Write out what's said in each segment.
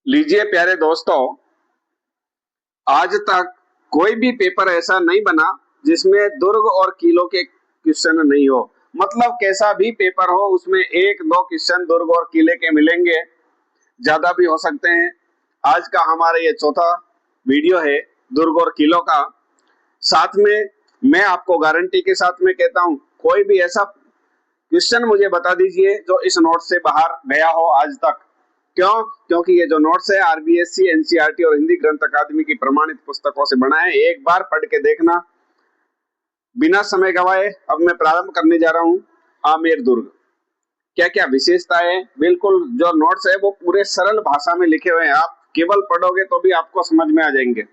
लीजिए प्यारे दोस्तों, आज तक कोई भी पेपर ऐसा नहीं बना जिसमें दुर्ग और किलों के क्वेश्चन नहीं हो। मतलब कैसा भी पेपर हो उसमें एक दो क्वेश्चन दुर्ग और किले के मिलेंगे, ज्यादा भी हो सकते हैं। आज का हमारा ये चौथा वीडियो है दुर्ग और किलों का। साथ में मैं आपको गारंटी के साथ में कहता हूँ, कोई भी ऐसा क्वेश्चन मुझे बता दीजिए जो इस नोट से बाहर गया हो आज तक। क्यों? क्योंकि ये जो नोट्स है आरबीएससी, एनसीईआरटी और हिंदी ग्रंथ अकादमी की प्रमाणित पुस्तकों से बना है। एक बार पढ़ के देखना। बिना समय गवाए अब मैं प्रारंभ करने जा रहा हूँ। आमेर दुर्ग क्या क्या विशेषता है, बिल्कुल जो नोट्स है वो पूरे सरल भाषा में लिखे हुए हैं। आप केवल पढ़ोगे तो भी आपको समझ में आ जाएंगे।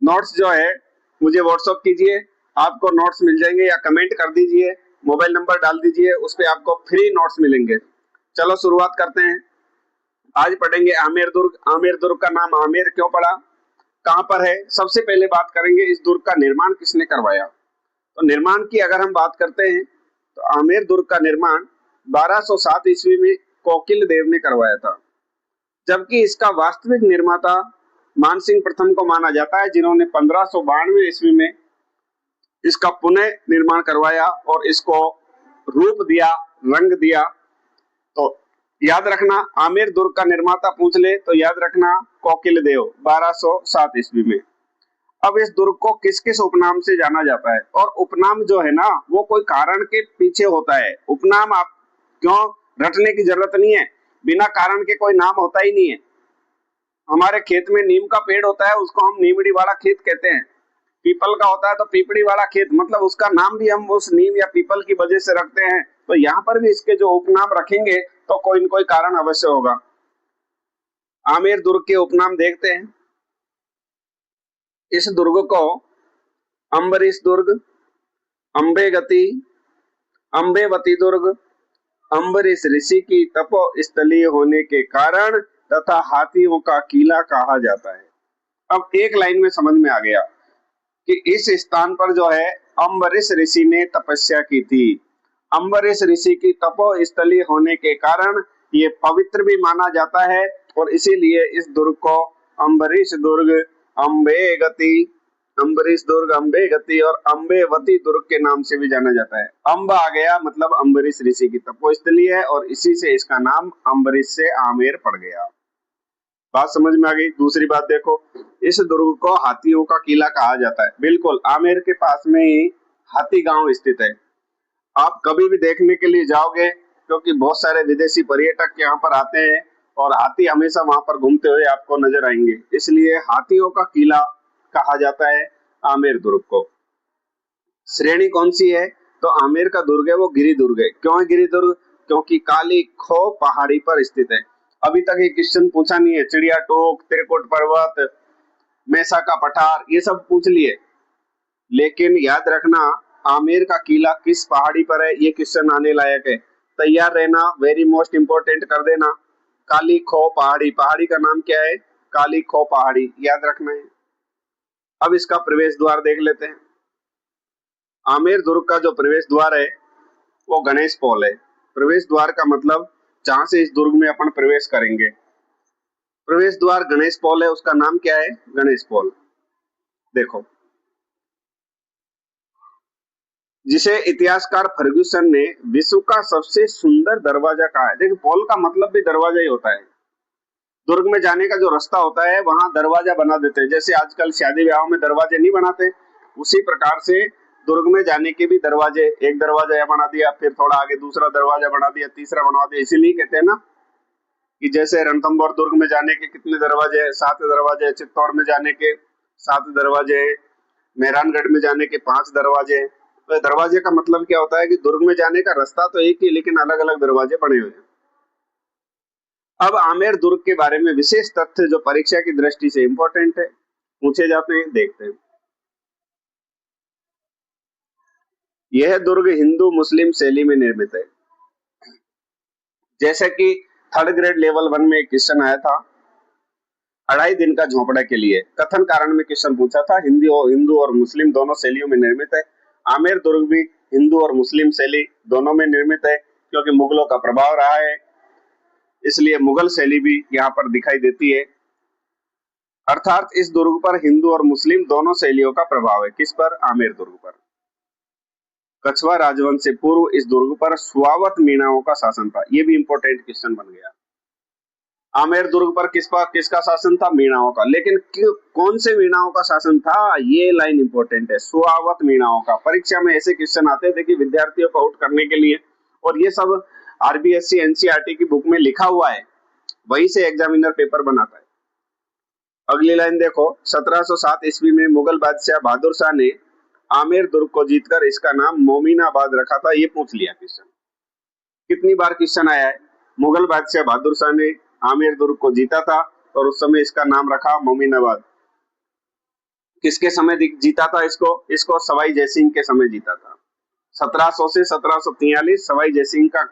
नोट्स जो है मुझे व्हाट्सएप कीजिए, आपको नोट्स मिल जाएंगे, या कमेंट कर दीजिए, मोबाइल नंबर डाल दीजिए, उस पर आपको फ्री नोट्स मिलेंगे। चलो शुरुआत करते हैं। आज पढ़ेंगे आमेर दुर्ग। आमेर दुर्ग का नाम आमेर क्यों पड़ा, कहां पर है। सबसे पहले बात करेंगे इस दुर्ग का निर्माण किसने करवाया। तो निर्माण की अगर हम बात करते हैं तो आमेर दुर्ग का निर्माण 1207 ईस्वी में कोकिल देव ने करवाया था, जबकि इसका वास्तविक निर्माता मानसिंह प्रथम को माना जाता है, जिन्होंने 1592 ईस्वी में इसका पुनः निर्माण करवाया और इसको रूप दिया, रंग दिया। तो याद रखना, आमेर दुर्ग का निर्माता पूछ ले तो याद रखना कोकिल देव 1207 ईस्वी में। अब इस दुर्ग को किस किस उपनाम से जाना जाता है, और उपनाम जो है ना वो कोई कारण के पीछे होता है। उपनाम आप क्यों रटने की जरूरत नहीं है, बिना कारण के कोई नाम होता ही नहीं है। हमारे खेत में नीम का पेड़ होता है, उसको हम नीमड़ी वाला खेत कहते हैं। पीपल का होता है तो पीपड़ी वाला खेत, मतलब उसका नाम भी हम उस नीम या पीपल की वजह से रखते हैं। तो यहाँ पर भी इसके जो उपनाम रखेंगे तो कोई न कोई कारण अवश्य होगा। आमेर दुर्ग के उपनाम देखते हैं। इस दुर्ग को अम्बरीश दुर्ग, अम्बेगति, अम्बेवती दुर्ग, अम्बरीश ऋषि की तपो स्थली होने के कारण तथा हाथियों का किला कहा जाता है। अब एक लाइन में समझ में आ गया कि इस स्थान पर जो है अम्बरीश ऋषि ने तपस्या की थी। अम्बरीश ऋषि की तपो स्थली होने के कारण ये पवित्र भी माना जाता है, और इसीलिए इस दुर्ग को अम्बरीश दुर्ग, अम्बेगति, अम्बरीश दुर्ग, अम्बेगति और अम्बेवती दुर्ग के नाम से भी जाना जाता है। अम्ब आ गया मतलब अम्बरीश ऋषि की तपोस्थली है, और इसी से इसका नाम अम्बरीश से आमेर पड़ गया। बात समझ में आ गई। दूसरी बात देखो, इस दुर्ग को हाथियों का किला कहा जाता है। बिल्कुल आमेर के पास में ही हाथी गांव स्थित है। आप कभी भी देखने के लिए जाओगे, क्योंकि बहुत सारे विदेशी पर्यटक यहाँ पर आते हैं और हाथी हमेशा वहां पर घूमते हुए आपको नजर आएंगे, इसलिए हाथियों का किला कहा जाता है आमेर दुर्ग को। श्रेणी कौन सी है, तो आमेर का दुर्ग है वो गिरि दुर्ग है। क्यों है गिरि दुर्ग, क्योंकि काली खो पहाड़ी पर स्थित है। अभी तक ये क्वेश्चन पूछा नहीं है, चिड़िया टोक, त्रिकुट पर्वत, मैसा का पठार, ये सब पूछ लिए, लेकिन याद रखना आमेर का किला किस पहाड़ी पर है, ये क्वेश्चन आने लायक है। तैयार रहना, वेरी मोस्ट इंपोर्टेंट कर देना। काली खो पहाड़ी, पहाड़ी का नाम क्या है, काली खो पहाड़ी, याद रखना है। अब इसका प्रवेश द्वार देख लेते हैं। आमेर दुर्ग का जो प्रवेश द्वार है वो गणेश पोल है। प्रवेश द्वार का मतलब जहां से इस दुर्ग में अपन प्रवेश करेंगे, प्रवेश द्वार गणेश पोल है, उसका नाम क्या है, गणेश पोल। देखो, जिसे इतिहासकार फर्ग्यूसन ने विश्व का सबसे सुंदर दरवाजा कहा है। देखो, पोल का मतलब भी दरवाजा ही होता है। दुर्ग में जाने का जो रास्ता होता है वहां दरवाजा बना देते हैं, जैसे आजकल शादी ब्याह में दरवाजे नहीं बनाते, उसी प्रकार से दुर्ग में जाने के भी दरवाजे, एक दरवाजा यहाँ बना दिया, फिर थोड़ा आगे दूसरा दरवाजा बना दिया, तीसरा बना दिया। इसीलिए कहते हैं ना कि जैसे रणथंभौर दुर्ग में जाने के कितने दरवाजे हैं, 7 दरवाजे, चित्तौड़ में जाने के 7 दरवाजे, मेहरानगढ़ में जाने के 5 दरवाजे। तो दरवाजे का मतलब क्या होता है कि दुर्ग में जाने का रास्ता तो एक ही, लेकिन अलग अलग दरवाजे बने हुए हैं। अब आमेर दुर्ग के बारे में विशेष तथ्य जो परीक्षा की दृष्टि से इंपॉर्टेंट है, पूछे जाते हैं, देखते हैं। यह दुर्ग हिंदू मुस्लिम शैली में निर्मित है। जैसे कि 3rd ग्रेड लेवल 1 में एक क्वेश्चन आया था, 2.5 दिन का झोंपड़ा के लिए कथन कारण में क्वेश्चन पूछा था। हिंदू और मुस्लिम दोनों शैलियों में निर्मित है। आमेर दुर्ग भी हिंदू और मुस्लिम शैली दोनों में निर्मित है, क्योंकि मुगलों का प्रभाव रहा है। इसलिए मुगल शैली भी यहाँ पर दिखाई देती है। अर्थात इस दुर्ग पर हिंदू और मुस्लिम दोनों शैलियों का प्रभाव है। किस पर? आमेर दुर्ग पर। कछवा राजवंश से पूर्व इस दुर्ग पर स्वावत मीणाओं का शासन था। ये भी इंपॉर्टेंट क्वेश्चन बन गया। आमेर दुर्ग पर किसका शासन था? मीणाओं का। लेकिन कौन से मीणाओं का शासन था? ये लाइन इंपॉर्टेंट है, स्वावत मीणाओं का। परीक्षा में ऐसे क्वेश्चन आते हैं, देखिए विद्यार्थियों को आउट करने के लिए, और ये सब आरबीएससी एनसीईआरटी की बुक में लिखा हुआ है, वहीं से एग्जामिनर पेपर बनाता है। अगली लाइन देखो, 1707 ईस्वी में मुगल बादशाह बहादुर शाह ने आमेर दुर्ग को जीतकर इसका नाम मोमिनाबाद रखा था। ये पूछ लिया क्वेश्चन। कितनी बार क्वेश्चन आया है? मुगल बादशाह बहादुर शाह ने आमेर दुर्ग को जीता था और उस समय इसका नाम रखा मोमिनाबाद। किसके समय जीता था इसको सवाई जयसिंह के समय जीता था। 1700 से 1743 सवाई जयसिंह का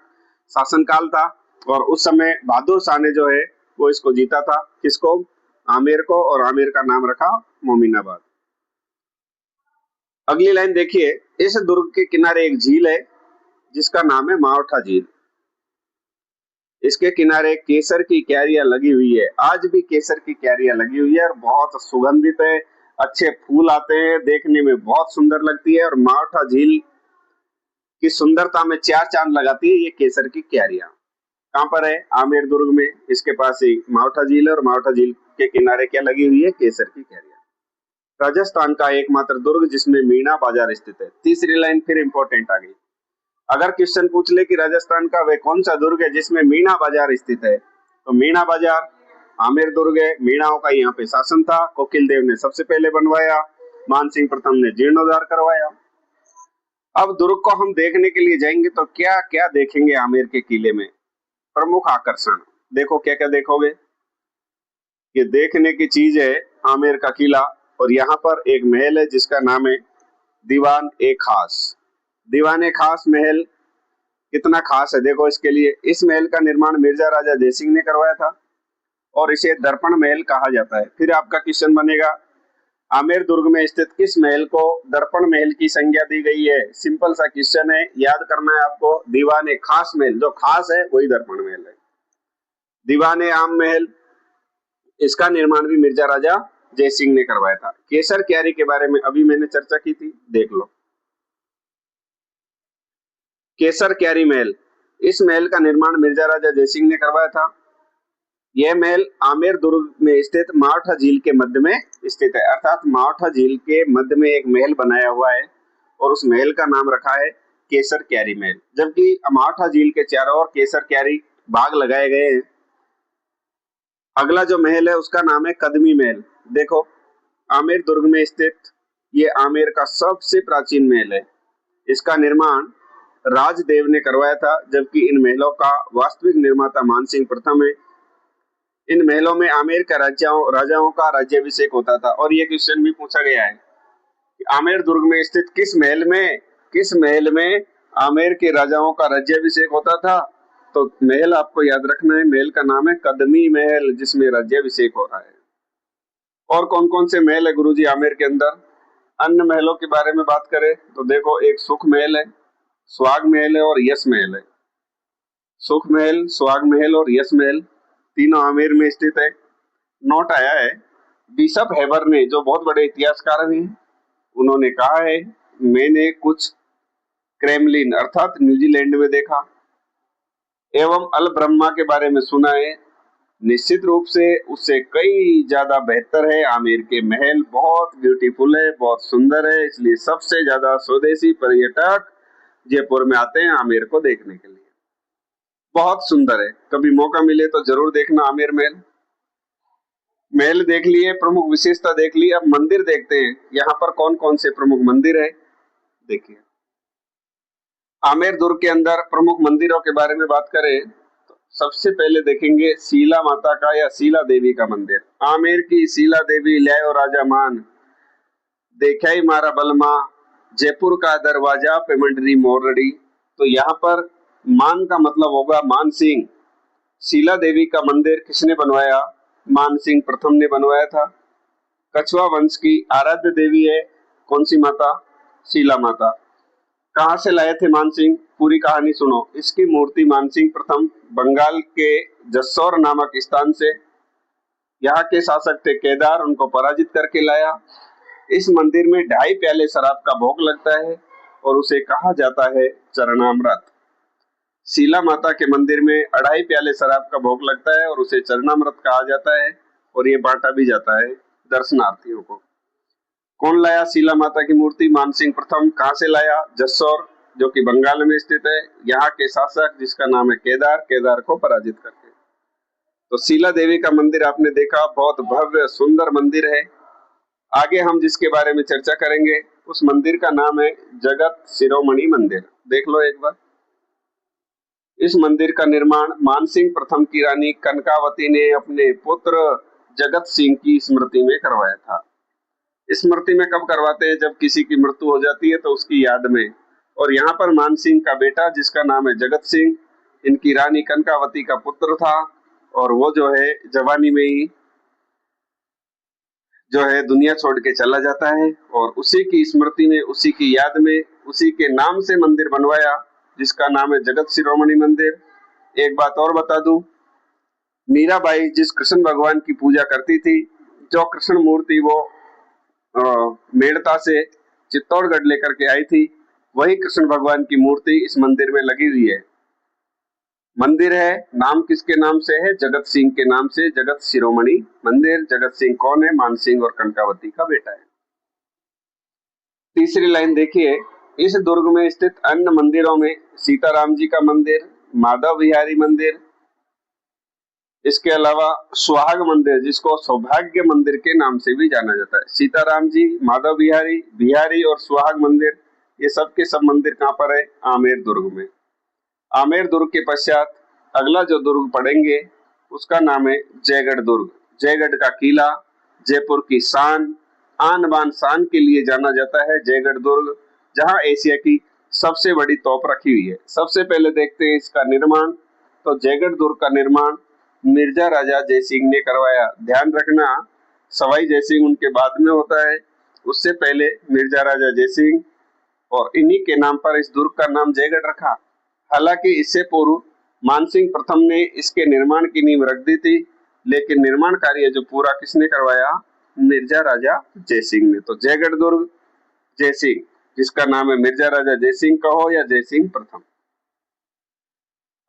शासनकाल था, और उस समय बहादुर शाह ने जो है वो इसको जीता था। किसको? आमेर को, और आमेर का नाम रखा मोमिनाबाद। अगली लाइन देखिए, इस दुर्ग के किनारे एक झील है जिसका नाम है मावठा झील। इसके किनारे केसर की क्यारियां लगी हुई है। आज भी केसर की क्यारियां लगी हुई है और बहुत सुगंधित है, अच्छे फूल आते हैं, देखने में बहुत सुंदर लगती है, और मावठा झील की सुंदरता में चार चांद लगाती है ये केसर की क्यारियां। कहां पर है? आमेर दुर्ग में। इसके पास ही मावठा झील है, और मावठा झील के किनारे क्या लगी हुई है? केसर की क्यारियां। राजस्थान का एकमात्र दुर्ग जिसमें मीणा बाजार स्थित है। तीसरी लाइन फिर इंपॉर्टेंट आ गई। अगर क्वेश्चन पूछ ले कि राजस्थान का वे कौन सा दुर्ग है जिसमें मीणा बाजार स्थित है, तो मीणा बाजार आमेर दुर्ग है। मीणाओं का यहाँ पे शासन था। कोकिल देव ने सबसे पहले बनवाया, मानसिंह प्रथम ने जीर्णोद्धार करवाया। अब दुर्ग को हम देखने के लिए जाएंगे तो क्या क्या देखेंगे आमेर के किले में? प्रमुख आकर्षण देखो, क्या क्या देखोगे? ये देखने की चीज है आमेर का किला, और यहाँ पर एक महल है जिसका नाम है दीवान ए खास। दीवान ए खास महल कितना खास है देखो इसके लिए। इस महल का निर्माण मिर्जा राजा जयसिंह ने करवाया था, और इसे दर्पण महल कहा जाता है। फिर आपका क्वेश्चन बनेगा, आमेर दुर्ग में स्थित किस महल को दर्पण महल की संज्ञा दी गई है? सिंपल सा क्वेश्चन है, याद करना है आपको। दीवान ए खास महल, जो खास है वही दर्पण महल है। दीवान ए आम महल, इसका निर्माण भी मिर्जा राजा जयसिंह ने करवाया था। केसर क्यारी के बारे में अभी मैंने चर्चा की थी, देख लो। केसर क्यारी महल, इस महल का निर्माण मिर्जा राजा जयसिंह ने करवाया था। यह महल आमेर दुर्ग में स्थित मावठा झील के मध्य में स्थित है। अर्थात मावठा झील के मध्य में एक महल बनाया हुआ है, और उस महल का नाम रखा है केसर क्यारी महल। जबकि मावठा झील के चारों ओर केसर क्यारी बाग लगाए गए हैं। अगला जो महल है उसका नाम है कदमी महल। देखो, आमेर दुर्ग में स्थित ये आमेर का सबसे प्राचीन महल है। इसका निर्माण राजदेव ने करवाया था, जबकि इन महलों का वास्तविक निर्माता मानसिंह प्रथम है। इन महलों में आमेर का राजाओं का राज्याभिषेक होता था। और ये क्वेश्चन भी पूछा गया है कि आमेर दुर्ग में स्थित किस महल में आमेर के राजाओं का राज्याभिषेक होता था? तो महल आपको याद रखना है, महल का नाम है कदमी महल, जिसमें राज्याभिषेक हो रहा है। और कौन कौन से महल है गुरुजी आमेर के अंदर? अन्य महलों के बारे में बात करें तो देखो, एक सुख महल है, स्वाग महल है, और यश महल है। सुख महल, स्वाग महल और यश महल तीनों आमेर में स्थित है। नोट आया है, बिशप हेबर ने, जो बहुत बड़े इतिहासकार हैं, उन्होंने कहा है, मैंने कुछ क्रेमलिन अर्थात न्यूजीलैंड में देखा एवं अल ब्रह्मा के बारे में सुना है। निश्चित रूप से उससे कई ज्यादा बेहतर है। आमेर के महल बहुत ब्यूटीफुल है, बहुत सुंदर है, इसलिए सबसे ज्यादा स्वदेशी पर्यटक जयपुर में आते हैं आमेर को देखने के लिए। बहुत सुंदर है, कभी मौका मिले तो जरूर देखना आमेर महल। महल देख लिए, प्रमुख विशेषता देख ली, अब मंदिर देखते हैं। यहाँ पर कौन कौन से प्रमुख मंदिर है देखिए। आमेर दुर्ग के अंदर प्रमुख मंदिरों के बारे में बात करें तो सबसे पहले देखेंगे शीला माता का या शीला देवी का मंदिर। आमेर की शीला देवी ल्यायो राजा मान, देखाई मारा बलमा, जयपुर का दरवाजा पे मंडरी मोरड़ी। तो यहाँ पर मान का मतलब होगा मान सिंह। शीला देवी का मंदिर किसने बनवाया? मान सिंह प्रथम ने बनवाया था। कछवा वंश की आराध्य देवी है कौन सी माता? शीला माता। कहां से लाए थे मान सिंह? पूरी कहानी सुनो। इसकी मूर्ति मान सिंह प्रथम बंगाल के जसौर नामक स्थान से। यहाँ के शासक थे केदार, उनको पराजित करके लाया। इस मंदिर में 2.5 प्याले शराब का भोग लगता है और उसे कहा जाता है चरणामृत। शीला माता के मंदिर में 2.5 प्याले शराब का भोग लगता है और उसे चरणामृत कहा जाता है और ये बांटा भी जाता है दर्शनार्थियों को। कौन लाया शीला माता की मूर्ति? मानसिंह प्रथम। कहाँ से लाया? जसौर, जो कि बंगाल में स्थित है। यहाँ के शासक जिसका नाम है केदार, केदार को पराजित करके। तो शीला देवी का मंदिर आपने देखा, बहुत भव्य सुंदर मंदिर है। आगे हम जिसके बारे में चर्चा करेंगे उस मंदिर का नाम है जगत शिरोमणि मंदिर। देख लो एक बार। इस मंदिर का निर्माण मानसिंह प्रथम की रानी कनकावती ने अपने पुत्र जगत सिंह की स्मृति में करवाया था। स्मृति में कब करवाते हैं? जब किसी की मृत्यु हो जाती है तो उसकी याद में। और यहाँ पर मानसिंह का बेटा जिसका नाम है जगत सिंह, इनकी रानी कनकावती का पुत्र था और वो जो है जवानी में ही जो है दुनिया छोड़ के चला जाता है और उसी की स्मृति में, उसी की याद में, उसी के नाम से मंदिर बनवाया जिसका नाम है जगत शिरोमणि मंदिर। एक बात और बता दूं, मीराबाई जिस कृष्ण भगवान की पूजा करती थी, जो कृष्ण मूर्ति वो मेड़ता से चित्तौड़गढ़ लेकर के आई थी, वही कृष्ण भगवान की मूर्ति इस मंदिर में लगी हुई है। मंदिर है, नाम किसके नाम से है? जगत सिंह के नाम से, जगत शिरोमणि मंदिर। जगत सिंह कौन है? मानसिंह और कनकावती का बेटा है। तीसरी लाइन देखिए, इस दुर्ग में स्थित अन्य मंदिरों में सीताराम जी का मंदिर, माधव विहारी मंदिर, इसके अलावा सुहाग मंदिर जिसको सौभाग्य मंदिर के नाम से भी जाना जाता है। सीताराम जी, माधव विहारी, बिहारी और सुहाग मंदिर, ये सब के सब मंदिर कहाँ पर है? आमेर दुर्ग में। आमेर दुर्ग के पश्चात अगला जो दुर्ग पढ़ेंगे उसका नाम है जयगढ़ दुर्ग। जयगढ़ का किला, जयपुर की शान, आन बान शान के लिए जाना जाता है जयगढ़ दुर्ग, जहां एशिया की सबसे बड़ी तोप रखी हुई है। सबसे पहले देखते हैं इसका निर्माण। तो जयगढ़ दुर्ग का निर्माण मिर्जा राजा जयसिंह ने करवाया। ध्यान रखना, सवाई जयसिंह उनके बाद में होता है, उससे पहले मिर्जा राजा जयसिंह, और इन्हीं के नाम पर इस दुर्ग का नाम जयगढ़ रखा। हालांकि इससे पूर्व मानसिंह प्रथम ने इसके निर्माण की नींव रख दी थी, लेकिन निर्माण कार्य जो पूरा किसने करवाया? मिर्जा राजा जयसिंह ने। तो जयगढ़ दुर्ग, जयसिंह, जिसका नाम है मिर्जा राजा जयसिंह कहो या जयसिंह प्रथम।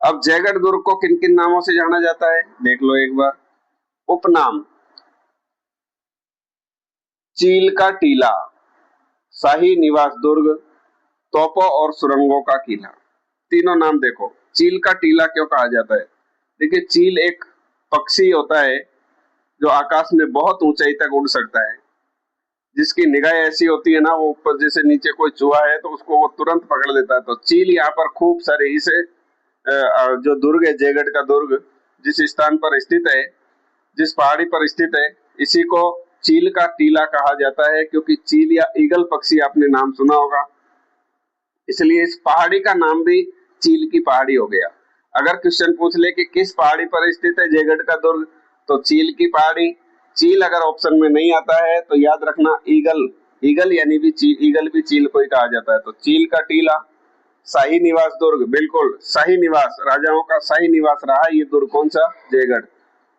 अब जयगढ़ दुर्ग को किन किन नामों से जाना जाता है देख लो एक बार। उपनाम, चील का टीला, शाही निवास दुर्ग, तोपों और सुरंगों का किला। तीनों नाम देखो। चील का टीला क्यों कहा जाता है? देखिए, चील एक पक्षी होता है जो आकाश में बहुत ऊंचाई तक उड़ सकता है, जिसकी निगाह ऐसी होती है ना, वो ऊपर जैसे नीचे कोई चूहा है तो उसको वो तुरंत पकड़ लेता है। तो चील यहाँ पर खूब सारे, इसे जो दुर्ग है जयगढ़ का दुर्ग जिस स्थान पर स्थित है, जिस पहाड़ी पर स्थित है, इसी को चील का टीला कहा जाता है, क्योंकि चील या ईगल पक्षी आपने नाम सुना होगा, इसलिए इस पहाड़ी का नाम भी चील की पहाड़ी हो गया। अगर क्वेश्चन पूछ ले कि किस पहाड़ी पर स्थित है जयगढ़ का दुर्ग, तो चील की पहाड़ी। चील अगर ऑप्शन में नहीं आता है तो याद रखना ईगल, ईगल यानी भी चील, ईगल भी चील को ही कहा जाता है। तो चील का टीला। शाही निवास दुर्ग, बिल्कुल शाही निवास, राजाओं का शाही निवास रहा ये दुर्ग। कौन सा? जयगढ़।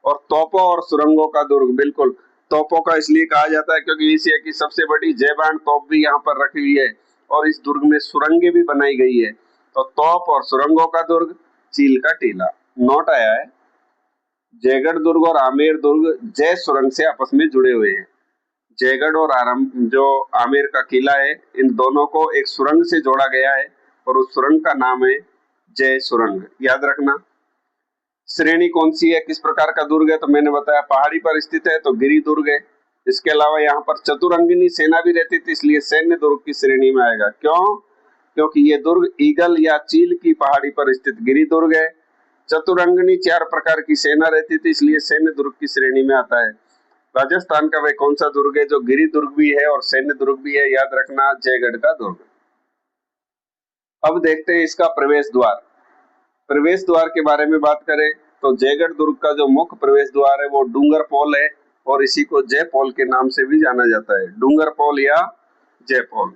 और तोपों और सुरंगों का दुर्ग, बिल्कुल तोपों का इसलिए कहा जाता है क्योंकि एशिया की सबसे बड़ी जयबान तोप भी यहाँ पर रखी हुई है और इस दुर्ग में सुरंगें भी बनाई गई है। तो तोप और सुरंगों का दुर्ग, चील का टीला। नोट आया है, जयगढ़ दुर्ग और आमेर दुर्ग जय सुरंग से आपस में जुड़े हुए हैं। जयगढ़ और जो आमेर का किला है, इन दोनों को एक सुरंग से जोड़ा गया है और उस सुरंग का नाम है जय सुरंग। याद रखना। श्रेणी कौन सी है, किस प्रकार का दुर्ग है? तो मैंने बताया पहाड़ी पर स्थित है तो गिरि दुर्ग है। इसके अलावा यहाँ पर चतुरंगिनी सेना भी रहती थी, इसलिए सैन्य दुर्ग की श्रेणी में आएगा। क्यों? क्योंकि ये दुर्ग ईगल या चील की पहाड़ी पर स्थित गिरि दुर्ग है। चतुरंगिनी 4 प्रकार की सेना रहती थी, इसलिए सैन्य दुर्ग की श्रेणी में आता है। राजस्थान का वह कौन सा दुर्ग है जो गिरि दुर्ग भी है और सैन्य दुर्ग भी है? याद रखना, जयगढ़ का दुर्ग। अब देखते हैं इसका प्रवेश द्वार। प्रवेश द्वार के बारे में बात करें तो जयगढ़ दुर्ग का जो मुख्य प्रवेश द्वार है वो डूंगर पोल है और इसी को जय पोल के नाम से भी जाना जाता है। डूंगर पोल या जय पोल।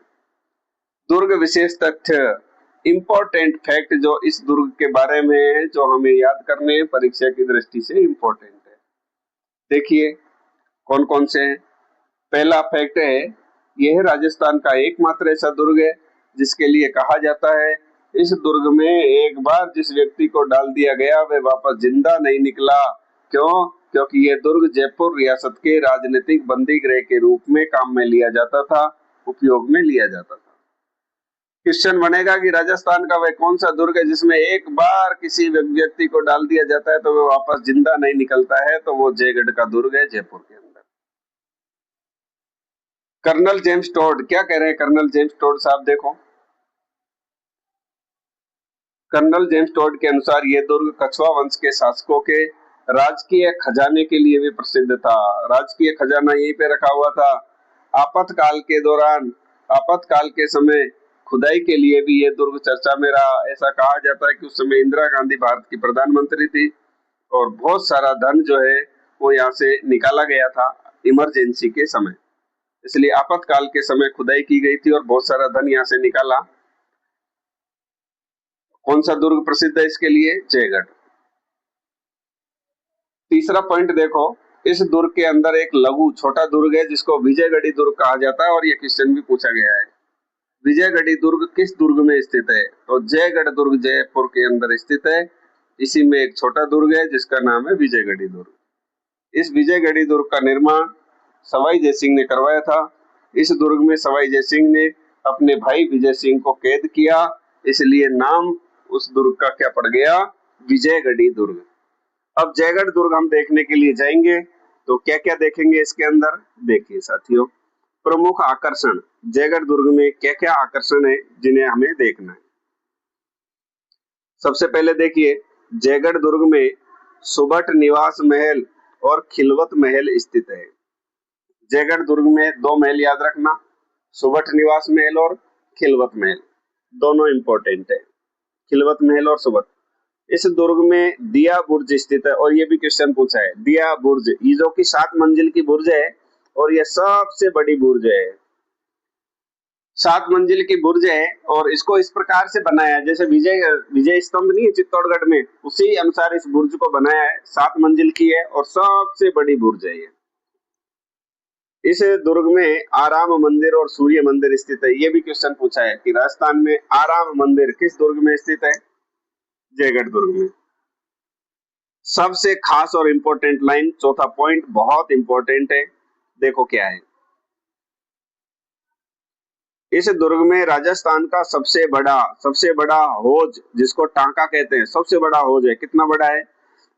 दुर्ग विशेष तथ्य, इम्पोर्टेंट फैक्ट जो इस दुर्ग के बारे में है, जो हमें याद करने हैं, परीक्षा की दृष्टि से इम्पोर्टेंट है। देखिए कौन कौन से हैं। पहला फैक्ट है, यह राजस्थान का एकमात्र ऐसा दुर्ग है जिसके लिए कहा जाता है, इस दुर्ग में एक बार जिस व्यक्ति को डाल दिया गया वह वापस जिंदा नहीं निकला। क्यों? क्योंकि यह दुर्ग जयपुर रियासत के राजनीतिक बंदी गृह के रूप में काम में लिया जाता था, उपयोग में लिया जाता था। क्वेश्चन बनेगा कि राजस्थान का वह कौन सा दुर्ग है जिसमें एक बार किसी व्यक्ति को डाल दिया जाता है तो वह वापस जिंदा नहीं निकलता है, तो वो जयगढ़ का दुर्ग है, जयपुर के अंदर। कर्नल जेम्स टोड क्या कह रहे हैं? कर्नल जेम्स टोड साहब देखो, कर्नल जेम्स टोड के अनुसार यह दुर्ग कछवा वंश के शासकों के राजकीय खजाने के लिए भी प्रसिद्ध था। राजकीय खजाना यहीं पे रखा हुआ था। आपातकाल के दौरान, आपातकाल के समय खुदाई के लिए भी यह दुर्ग चर्चा में रहा। ऐसा कहा जाता है कि उस समय इंदिरा गांधी भारत की प्रधानमंत्री थी और बहुत सारा धन जो है वो यहाँ से निकाला गया था इमरजेंसी के समय, इसलिए आपातकाल के समय खुदाई की गई थी और बहुत सारा धन यहाँ से निकाला। कौन सा दुर्ग प्रसिद्ध है इसके लिए? जयगढ़। तीसरा पॉइंट देखो, इस दुर्ग के अंदर एक लघु छोटा दुर्ग है जिसको विजयगढ़ी दुर्ग कहा जाता है और यह क्वेश्चन भी पूछा गया है। विजयगढ़ी दुर्ग किस दुर्ग में स्थित है? तो जयगढ़ दुर्ग जयपुर के अंदर स्थित है। इसी में एक छोटा दुर्ग है जिसका नाम है विजयगढ़ी दुर्ग। इस विजयगढ़ी दुर्ग का निर्माण सवाई जयसिंह ने करवाया था। इस दुर्ग में सवाई जयसिंह ने अपने भाई विजय सिंह को कैद किया, इसलिए नाम उस दुर्ग का क्या पड़ गया? विजयगढ़ी दुर्ग। अब जयगढ़ दुर्ग हम देखने के लिए जाएंगे तो क्या क्या देखेंगे इसके अंदर? देखिए साथियों, प्रमुख आकर्षण जयगढ़ दुर्ग में क्या क्या आकर्षण है जिन्हें हमें देखना है। सबसे पहले देखिए, जयगढ़ दुर्ग में सुबट निवास महल और खिलवत महल स्थित है। जयगढ़ दुर्ग में दो महल याद रखना, सुबट निवास महल और खिलवत महल, दोनों इंपॉर्टेंट है, खिलवत महल और सुबट। इस दुर्ग में दिया बुर्ज स्थित है और ये भी क्वेश्चन पूछा है। दिया बुर्ज, ये जो कि 7 मंजिल की बुर्ज है और ये सबसे बड़ी बुर्ज है, 7 मंजिल की बुर्ज है और इसको इस प्रकार से बनाया है जैसे विजय स्तंभ नहीं है चित्तौड़गढ़ में, उसी अनुसार इस बुर्ज को बनाया है। 7 मंजिल की है और सबसे बड़ी बुर्ज है ये। इस दुर्ग में आराम मंदिर और सूर्य मंदिर स्थित है। ये भी क्वेश्चन पूछा है कि राजस्थान में आराम मंदिर किस दुर्ग में स्थित है? जयगढ़ दुर्ग में। सबसे खास और इंपॉर्टेंट लाइन, चौथा पॉइंट बहुत इंपॉर्टेंट है, देखो क्या है। इस दुर्ग में राजस्थान का सबसे बड़ा हौज जिसको टांका कहते हैं, सबसे बड़ा हौज है। कितना बड़ा है?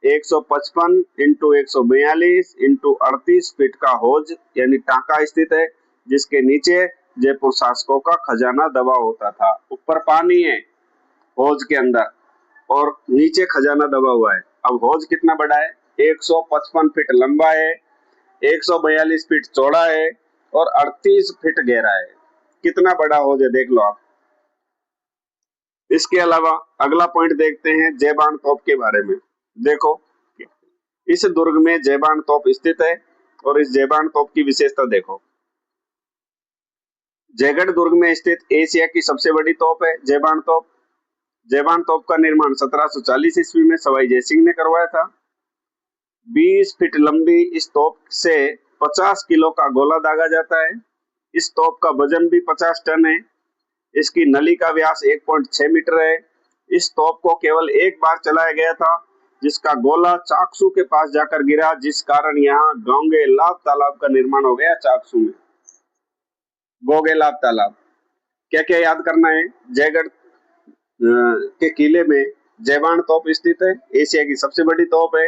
155 इंटू 142 इंटू 38 फीट का हौज यानी टांका स्थित है, जिसके नीचे जयपुर शासकों का खजाना दबा होता था। ऊपर पानी है हौज के अंदर और नीचे खजाना दबा हुआ है। अब हौज कितना बड़ा है? 155 फीट लंबा है, 142 फीट चौड़ा है और 38 फीट गहरा है। कितना बड़ा हौज है देख लो आप। इसके अलावा अगला पॉइंट देखते हैं जयबान तोप के बारे में। देखो, इस दुर्ग में जयबान तोप स्थित है और इस जयबान तोप की विशेषता देखो। जयगढ़ दुर्ग में स्थित एशिया की सबसे बड़ी तोप है जयबान तोप। जयबान तोप का निर्माण 1740 ईस्वी में सवाई जयसिंह ने करवाया था। 20 फीट लंबी इस तोप से 50 किलो का गोला दागा जाता है। इस तोप का वजन भी 50 टन है। इसकी नली का व्यास 1.6 मीटर है। इस तोप को केवल एक बार चलाया गया था, जिसका गोला चाकसू के पास जाकर गिरा, जिस कारण यहाँ गोगेलाब तालाब का निर्माण हो गया। चाकसू में गोगेलाब तालाब। क्या क्या याद करना है? जयगढ़ के किले में जयबान तोप स्थित है, एशिया की सबसे बड़ी तोप है,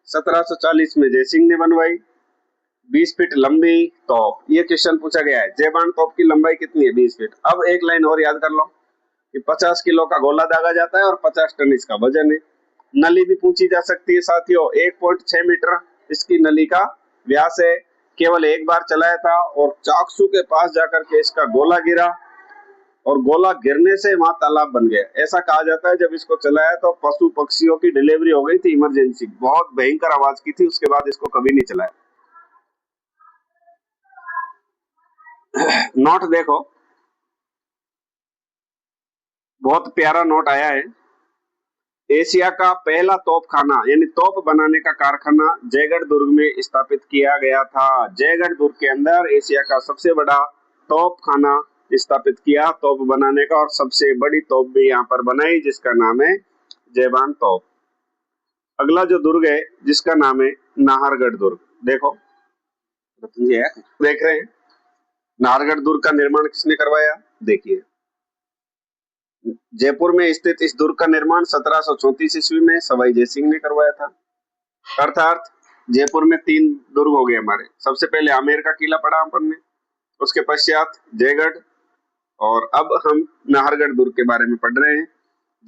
1740 में जयसिंह ने बनवाई, 20 फीट लंबी तोप। ये क्वेश्चन पूछा गया है, जयबान तोप की लंबाई कितनी है? 20 फीट। अब एक लाइन और याद कर लो कि 50 किलो का गोला दागा जाता है और 50 टन इसका वजन है। नली भी पूछी जा सकती है साथियों, 1.6 मीटर इसकी नली का व्यास है। केवल एक बार चलाया था और चाकसू के पास जाकर के इसका गोला गिरा और गोला गिरने से वहां तालाब बन गया। ऐसा कहा जाता है जब इसको चलाया तो पशु पक्षियों की डिलीवरी हो गई थी इमरजेंसी, बहुत भयंकर आवाज की थी, उसके बाद इसको कभी नहीं चलाया। नोट देखो, बहुत प्यारा नोट आया है। एशिया का पहला तोपखाना यानी तोप बनाने का कारखाना जयगढ़ दुर्ग में स्थापित किया गया था। जयगढ़ दुर्ग के अंदर एशिया का सबसे बड़ा तोपखाना स्थापित किया तोप बनाने का, और सबसे बड़ी तोप भी यहाँ पर बनाई जिसका नाम है जयबान तोप। अगला जो दुर्ग है जिसका नाम है नाहरगढ़ दुर्ग। देखो देख रहे हैं नाहरगढ़ दुर्ग का निर्माण किसने करवाया? देखिए, जयपुर में स्थित इस दुर्ग का निर्माण 1734 ईस्वी में सवाई जयसिंह ने करवाया था। अर्थात जयपुर में 3 दुर्ग हो गए हमारे। सबसे पहले आमेर का किला पढ़ा अपन ने, उसके पश्चात जयगढ़, और अब हम नाहरगढ़ दुर्ग के बारे में पढ़ रहे हैं।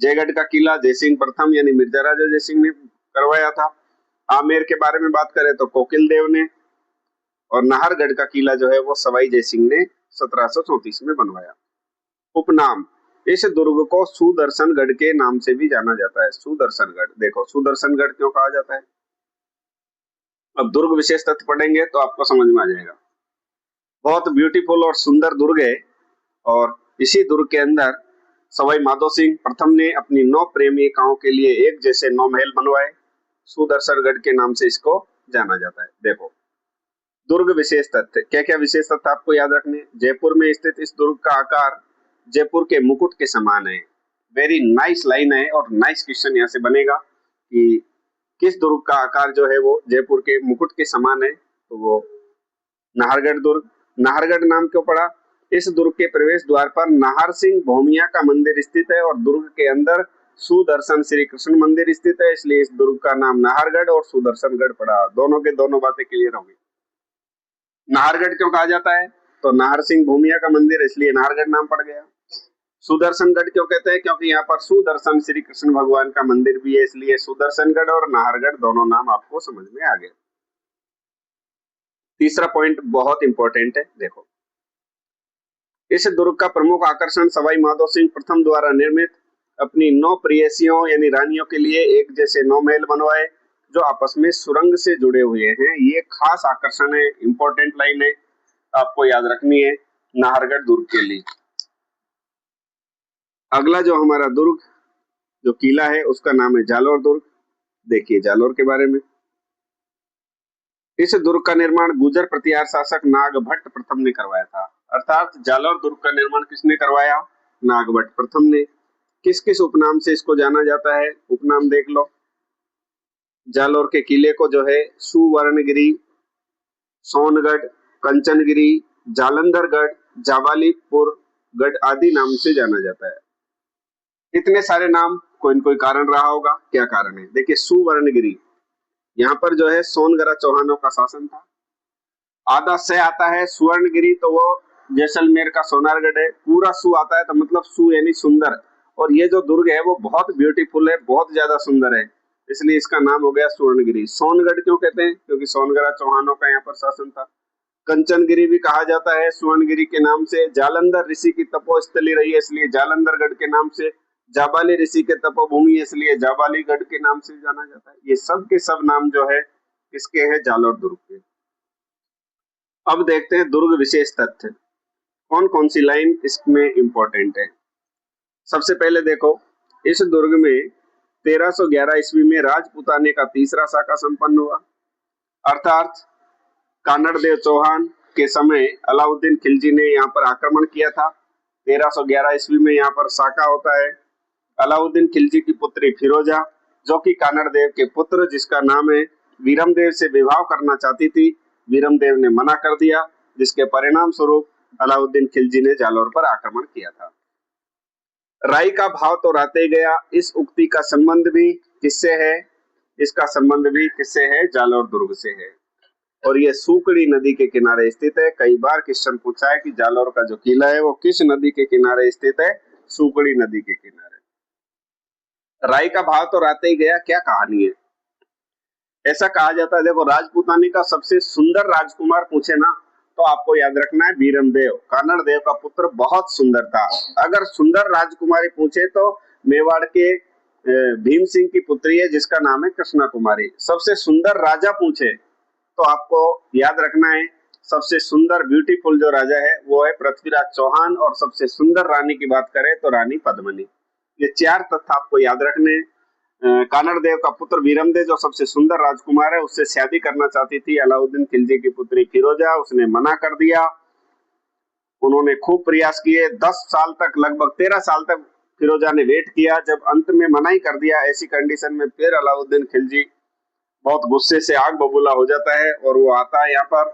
जयगढ़ का किला जयसिंह प्रथम यानी मिर्जा राजा जयसिंह ने करवाया था। आमेर के बारे में बात करें तो कोकिल देव ने, और नाहरगढ़ का किला जो है वो सवाई जयसिंह ने 1734 में बनवाया। उपनाम, इस दुर्ग को सुदर्शनगढ़ के नाम से भी जाना जाता है। सुदर्शनगढ़, देखो सुदर्शनगढ़ क्यों कहा जाता है? अब दुर्ग विशेष तथ्य पढ़ेंगे तो आपको समझ में आ जाएगा। बहुत ब्यूटीफुल और सुंदर दुर्ग है, और इसी दुर्ग के अंदर सवाई माधो सिंह प्रथम ने अपनी 9 प्रेमिकाओं के लिए एक जैसे 9 महल बनवाए। सुदर्शनगढ़ के नाम से इसको जाना जाता है। देखो दुर्ग विशेष तथ्य, क्या क्या विशेष तथ्य आपको याद रखने? जयपुर में स्थित इस दुर्ग का आकार जयपुर के मुकुट के समान है। वेरी नाइस लाइन है, और नाइस क्वेश्चन यहाँ से बनेगा कि किस दुर्ग का आकार जो है वो जयपुर के मुकुट के समान है, तो वो नाहरगढ़ दुर्ग। नाहरगढ़ नाम क्यों पड़ा? इस दुर्ग के प्रवेश द्वार पर नाहर सिंह भौमिया का मंदिर स्थित है, और दुर्ग के अंदर सुदर्शन श्री कृष्ण मंदिर स्थित है, इसलिए इस दुर्ग का नाम नाहरगढ़ और सुदर्शनगढ़ पड़ा। दोनों के दोनों बातें क्लियर होंगी। नाहरगढ़ क्यों कहा जाता है? तो नाहर सिंह भूमिया का मंदिर, इसलिए नाहरगढ़ नाम पड़ गया। सुदर्शनगढ़ क्यों कहते हैं? क्योंकि यहाँ पर सुदर्शन श्री कृष्ण भगवान का मंदिर भी है, इसलिए सुदर्शनगढ़ और नाहरगढ़ दोनों नाम आपको समझ में आ गए। तीसरा पॉइंट बहुत इंपॉर्टेंट है, देखो इस दुर्ग का प्रमुख आकर्षण सवाई माधो सिंह प्रथम द्वारा निर्मित अपनी 9 प्रेयसियों यानी रानियों के लिए एक जैसे 9 महल बनवाए जो आपस में सुरंग से जुड़े हुए हैं। ये खास आकर्षण है, इंपॉर्टेंट लाइन है, आपको याद रखनी है नाहरगढ़ दुर्ग के लिए। अगला जो हमारा दुर्ग जो किला है उसका नाम है जालोर दुर्ग। देखिए जालोर के बारे में, इस दुर्ग का निर्माण गुर्जर प्रतिहार शासक नागभट्ट प्रथम ने करवाया था। अर्थात जालोर दुर्ग का निर्माण किसने करवाया? नागभट्ट प्रथम ने। किस किस उपनाम से इसको जाना जाता है? उपनाम देख लो। जालोर के किले को जो है सुवर्णगिरी, सोनगढ़, कंचनगिरी, जालंधरगढ़, जाबालीपुर गढ़ आदि नाम से जाना जाता है। इतने सारे नाम कोई न कोई कारण रहा होगा। क्या कारण है? देखिए सुवर्णगिरी, यहाँ पर जो है सोनगरा चौहानों का शासन था। आधा से आता है सुवर्णगिरी तो वो जैसलमेर का सोनारगढ़ है। पूरा सु आता है तो मतलब सु यानी सुंदर, और ये जो दुर्ग है वो बहुत ब्यूटीफुल है, बहुत ज्यादा सुंदर है, इसलिए इसका नाम हो गया सुवर्णगिरी। सोनगढ़ क्यों कहते हैं? क्योंकि सोनगरा चौहानों का यहाँ पर शासन था। कंचनगिरी भी कहा जाता है सुवर्णगिरी के नाम से। जालंधर ऋषि की तपोस्थली रही है, इसलिए जालंधरगढ़ के नाम से। जाबाली ऋषि के तपोभूमि, इसलिए जाबालीगढ़ के नाम से जाना जाता है। ये सब के सब नाम जो है इसके हैं जालोर दुर्ग के। अब देखते हैं दुर्ग विशेष तथ्य, कौन कौन सी लाइन इसमें इंपॉर्टेंट है। सबसे पहले देखो इस दुर्ग में 1311 ईस्वी में राजपूताने का तीसरा शाखा संपन्न हुआ। अर्थात कानड़ देव चौहान के समय अलाउद्दीन खिलजी ने यहाँ पर आक्रमण किया था। 1311 ईस्वी में यहाँ पर शाखा होता है। अलाउद्दीन खिलजी की पुत्री फिरोजा जो कि कानड़ देव के पुत्र जिसका नाम है वीरमदेव से विवाह करना चाहती थी, वीरमदेव ने मना कर दिया, जिसके परिणाम स्वरूप अलाउद्दीन खिलजी ने जालोर पर आक्रमण किया था। राई का भाव तो राते गया, इस उक्ति का संबंध भी किससे है? इसका संबंध भी किससे है? जालोर दुर्ग से है, और ये सूकड़ी नदी के किनारे स्थित है। कई बार क्वेश्चन पूछा है कि जालोर का जो किला है वो किस नदी के किनारे स्थित है? सूकड़ी नदी के किनारे। राई का भाव तो राते ही गया, क्या कहानी है? ऐसा कहा जाता है, देखो राजपूतानी का सबसे सुंदर राजकुमार पूछे ना तो आपको याद रखना है वीरमदेव, कानड़ देव का पुत्र, बहुत सुंदर था। अगर सुंदर राजकुमारी पूछे तो मेवाड़ के भीम सिंह की पुत्री है जिसका नाम है कृष्णा कुमारी। सबसे सुंदर राजा पूछे तो आपको याद रखना है सबसे सुंदर ब्यूटीफुल जो राजा है वो है पृथ्वीराज चौहान, और सबसे सुंदर रानी की बात करें तो रानी पद्मिनी। ये 4 तथ्य आपको याद रखने हैं। कानड़ देव का पुत्र वीरमदेव जो सबसे सुंदर राजकुमार है, उससे शादी करना चाहती थी अलाउद्दीन खिलजी की पुत्री फिरोजा, उसने मना कर दिया। उन्होंने खूब प्रयास किए, 10 साल तक, लगभग 13 साल तक फिरोजा ने वेट किया। जब अंत में मना ही कर दिया, ऐसी कंडीशन में फिर अलाउद्दीन खिलजी बहुत गुस्से से आग बबूला हो जाता है और वो आता है यहाँ पर।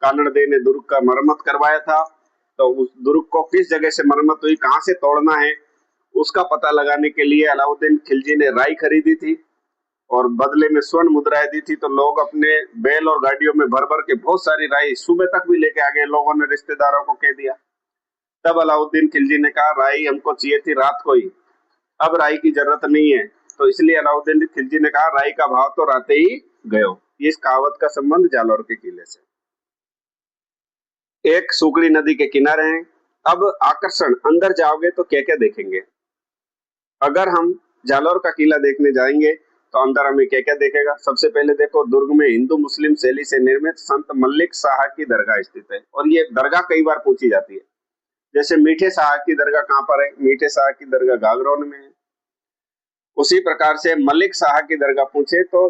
कानड़ देव ने दुर्ग का मरम्मत करवाया था, तो उस दुर्ग को किस जगह से मरम्मत हुई, कहाँ से तोड़ना है, उसका पता लगाने के लिए अलाउद्दीन खिलजी ने राई खरीदी थी और बदले में स्वर्ण मुद्राएं दी थी। तो लोग अपने बैल और गाड़ियों में भर भर के बहुत सारी राई सुबह तक भी लेके आ गए, लोगों ने रिश्तेदारों को कह दिया। तब अलाउद्दीन खिलजी ने कहा राई हमको चाहिए थी रात को ही, अब राई की जरूरत नहीं है। तो इसलिए अलाउद्दीन खिलजी ने कहा राई का भाव तो राते ही गयो। इस कहावत का संबंध जालौर के किले से। एक सुकड़ी नदी के किनारे हैं। अब आकर्षण, अंदर जाओगे तो क्या क्या देखेंगे। अगर हम जालौर का किला देखने जाएंगे तो अंदर हमें क्या क्या देखेगा। सबसे पहले देखो, दुर्ग में हिंदू मुस्लिम शैली से निर्मित संत मल्लिक शाह की दरगाह स्थित है, और ये दरगाह कई बार पूछी जाती है। जैसे मीठे शाह की दरगाह कहाँ पर है, मीठे शाह की दरगाह गागरोन में है। उसी प्रकार से मल्लिक शाह की दरगाह पूछे तो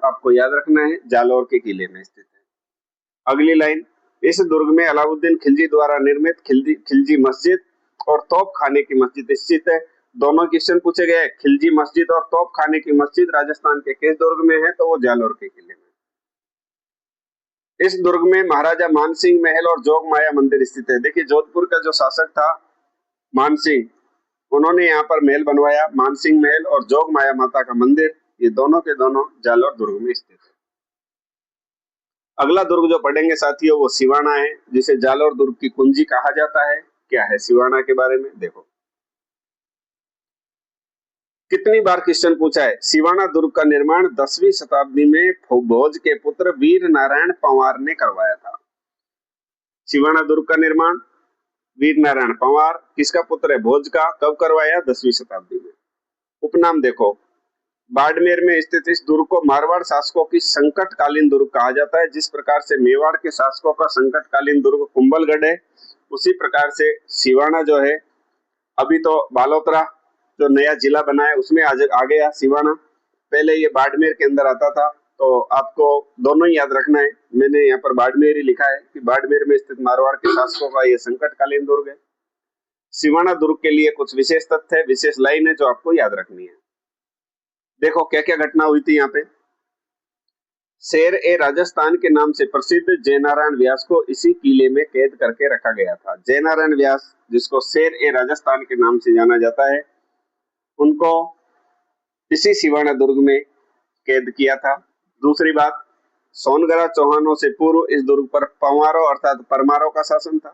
आपको याद रखना है जालौर के किले में स्थित है। अगली लाइन, इस दुर्ग में अलाउद्दीन खिलजी द्वारा निर्मित खिलजी मस्जिद और तोप खाने की मस्जिद स्थित है। दोनों क्वेश्चन पूछे गए, खिलजी मस्जिद और तोप खाने की मस्जिद राजस्थान के किस दुर्ग में है, तो वो जालौर के किले में। इस दुर्ग में महाराजा मानसिंह महल और जोग माया मंदिर स्थित है। देखिए, जोधपुर का जो शासक था मानसिंह, उन्होंने यहाँ पर महल बनवाया, मानसिंह महल और जोग माया माता का मंदिर, ये दोनों के दोनों जालौर दुर्ग में स्थित है। अगला दुर्ग जो पढ़ेंगे साथियों वो सिवाना है, जिसे जालौर दुर्ग की कुंजी कहा जाता है। क्या है सिवाना के बारे में देखो, कितनी बार क्वेश्चन पूछा है। सिवाना दुर्ग का निर्माण 10वीं शताब्दी में भोज के पुत्र वीर नारायण पंवार ने करवाया था। सिवाना दुर्ग का निर्माण वीर नारायण पंवार, किसका पुत्र है, भोज का, कब करवाया, 10वीं शताब्दी में। उपनाम देखो, बाड़मेर में स्थित इस दुर्ग को मारवाड़ शासकों की संकटकालीन दुर्ग कहा जाता है। जिस प्रकार से मेवाड़ के शासकों का संकटकालीन दुर्ग कुंभलगढ़ है, उसी प्रकार से सिवाना जो है, अभी तो बालोतरा जो नया जिला बना है उसमें आ गया सिवाना, पहले ये बाड़मेर के अंदर आता था। तो आपको दोनों ही याद रखना है, मैंने यहाँ पर बाड़मेर ही लिखा है कि बाड़मेर में स्थित मारवाड़ के शासकों का ये संकटकालीन दुर्ग है। सिवाना दुर्ग के लिए कुछ विशेष तथ्य है, विशेष लाइन है जो आपको याद रखनी है। देखो क्या क्या घटना हुई थी यहाँ पे। शेर ए राजस्थान के नाम से प्रसिद्ध जयनारायण व्यास को इसी किले में कैद करके रखा गया था। जयनारायण व्यास, जिसको शेर ए राजस्थान के नाम से जाना जाता है, उनको इसी सिवाना दुर्ग में कैद किया था। दूसरी बात, सोनगरा चौहानों से पूर्व इस दुर्ग पर पंवारों अर्थात परमारों का शासन था।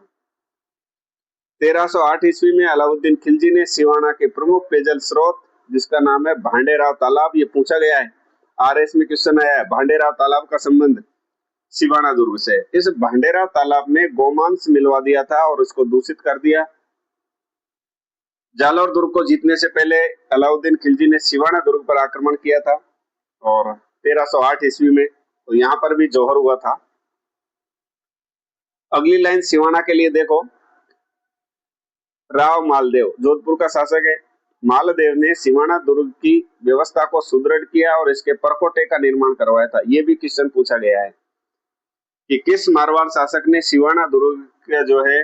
1308 ईस्वी में अलाउद्दीन खिलजी ने सिवाना के प्रमुख पेयजल स्रोत, जिसका नाम है भांडेराव तालाब, ये पूछा गया है, आरएस में क्वेश्चन आया है, भांडेराव तालाब का संबंध सिवाना दुर्ग से। इस भांडेराव तालाब में गोमांस मिलवा दिया था और इसको दूषित कर दिया। जालौर दुर्ग को जीतने से पहले अलाउद्दीन खिलजी ने सिवाना दुर्ग पर आक्रमण किया था और 1308 ईस्वी में, तो यहाँ पर भी जौहर हुआ था। अगली लाइन सिवाना के लिए देखो, राव मालदेव जोधपुर का शासक है। मालदेव ने सिवाना दुर्ग की व्यवस्था को सुदृढ़ किया और इसके परकोटे का निर्माण करवाया था। ये भी क्वेश्चन पूछा गया है कि किस मारवाड़ शासक ने सिवाना दुर्ग का जो है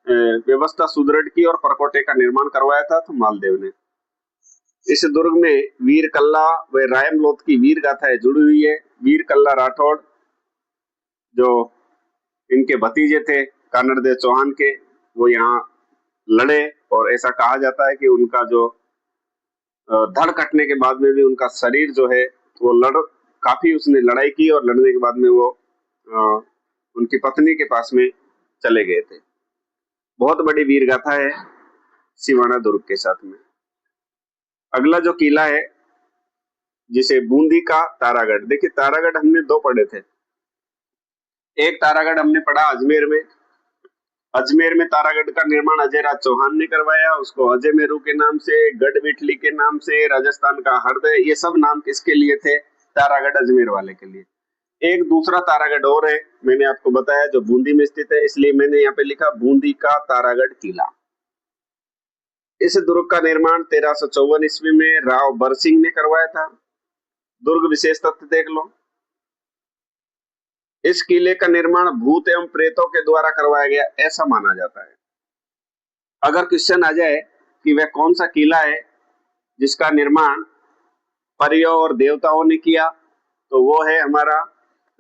व्यवस्था सुदृढ़ की और परकोटे का निर्माण करवाया था, तो मालदेव ने। इस दुर्ग में वीर कल्ला व रायम लोथ की वीर गाथाएं जुड़ी हुई है। वीर कल्ला राठौड़ जो इनके भतीजे थे कानड़ देव चौहान के, वो यहाँ लड़े और ऐसा कहा जाता है कि उनका जो धड़ कटने के बाद में भी उनका शरीर जो है वो काफी उसने लड़ाई की और लड़ने के बाद में वो उनकी पत्नी के पास में चले गए थे। बहुत बड़ी वीर गाथा है सिवाना दुर्ग के साथ में। अगला जो किला है जिसे बूंदी का तारागढ़, देखिए तारागढ़ हमने दो पढ़े थे। एक तारागढ़ हमने पढ़ा अजमेर में। अजमेर में तारागढ़ का निर्माण अजय राज चौहान ने करवाया, उसको अजय मेरू के नाम से, गढ़ बिटली के नाम से, राजस्थान का हृदय, ये सब नाम किसके लिए थे, तारागढ़ अजमेर वाले के लिए। एक दूसरा तारागढ़ और है, मैंने आपको बताया, जो बूंदी में स्थित है, इसलिए मैंने यहाँ पे लिखा बूंदी का तारागढ़ किला। इस दुर्ग का निर्माण 1354 ईस्वी में राव बरसिंह ने करवाया था। दुर्ग विशेष तथ्य देख लो। इस किले का निर्माण भूत एवं प्रेतों के द्वारा करवाया गया ऐसा माना जाता है। अगर क्वेश्चन आ जाए कि वह कौन सा किला है जिसका निर्माण परियों और देवताओं ने किया, तो वो है हमारा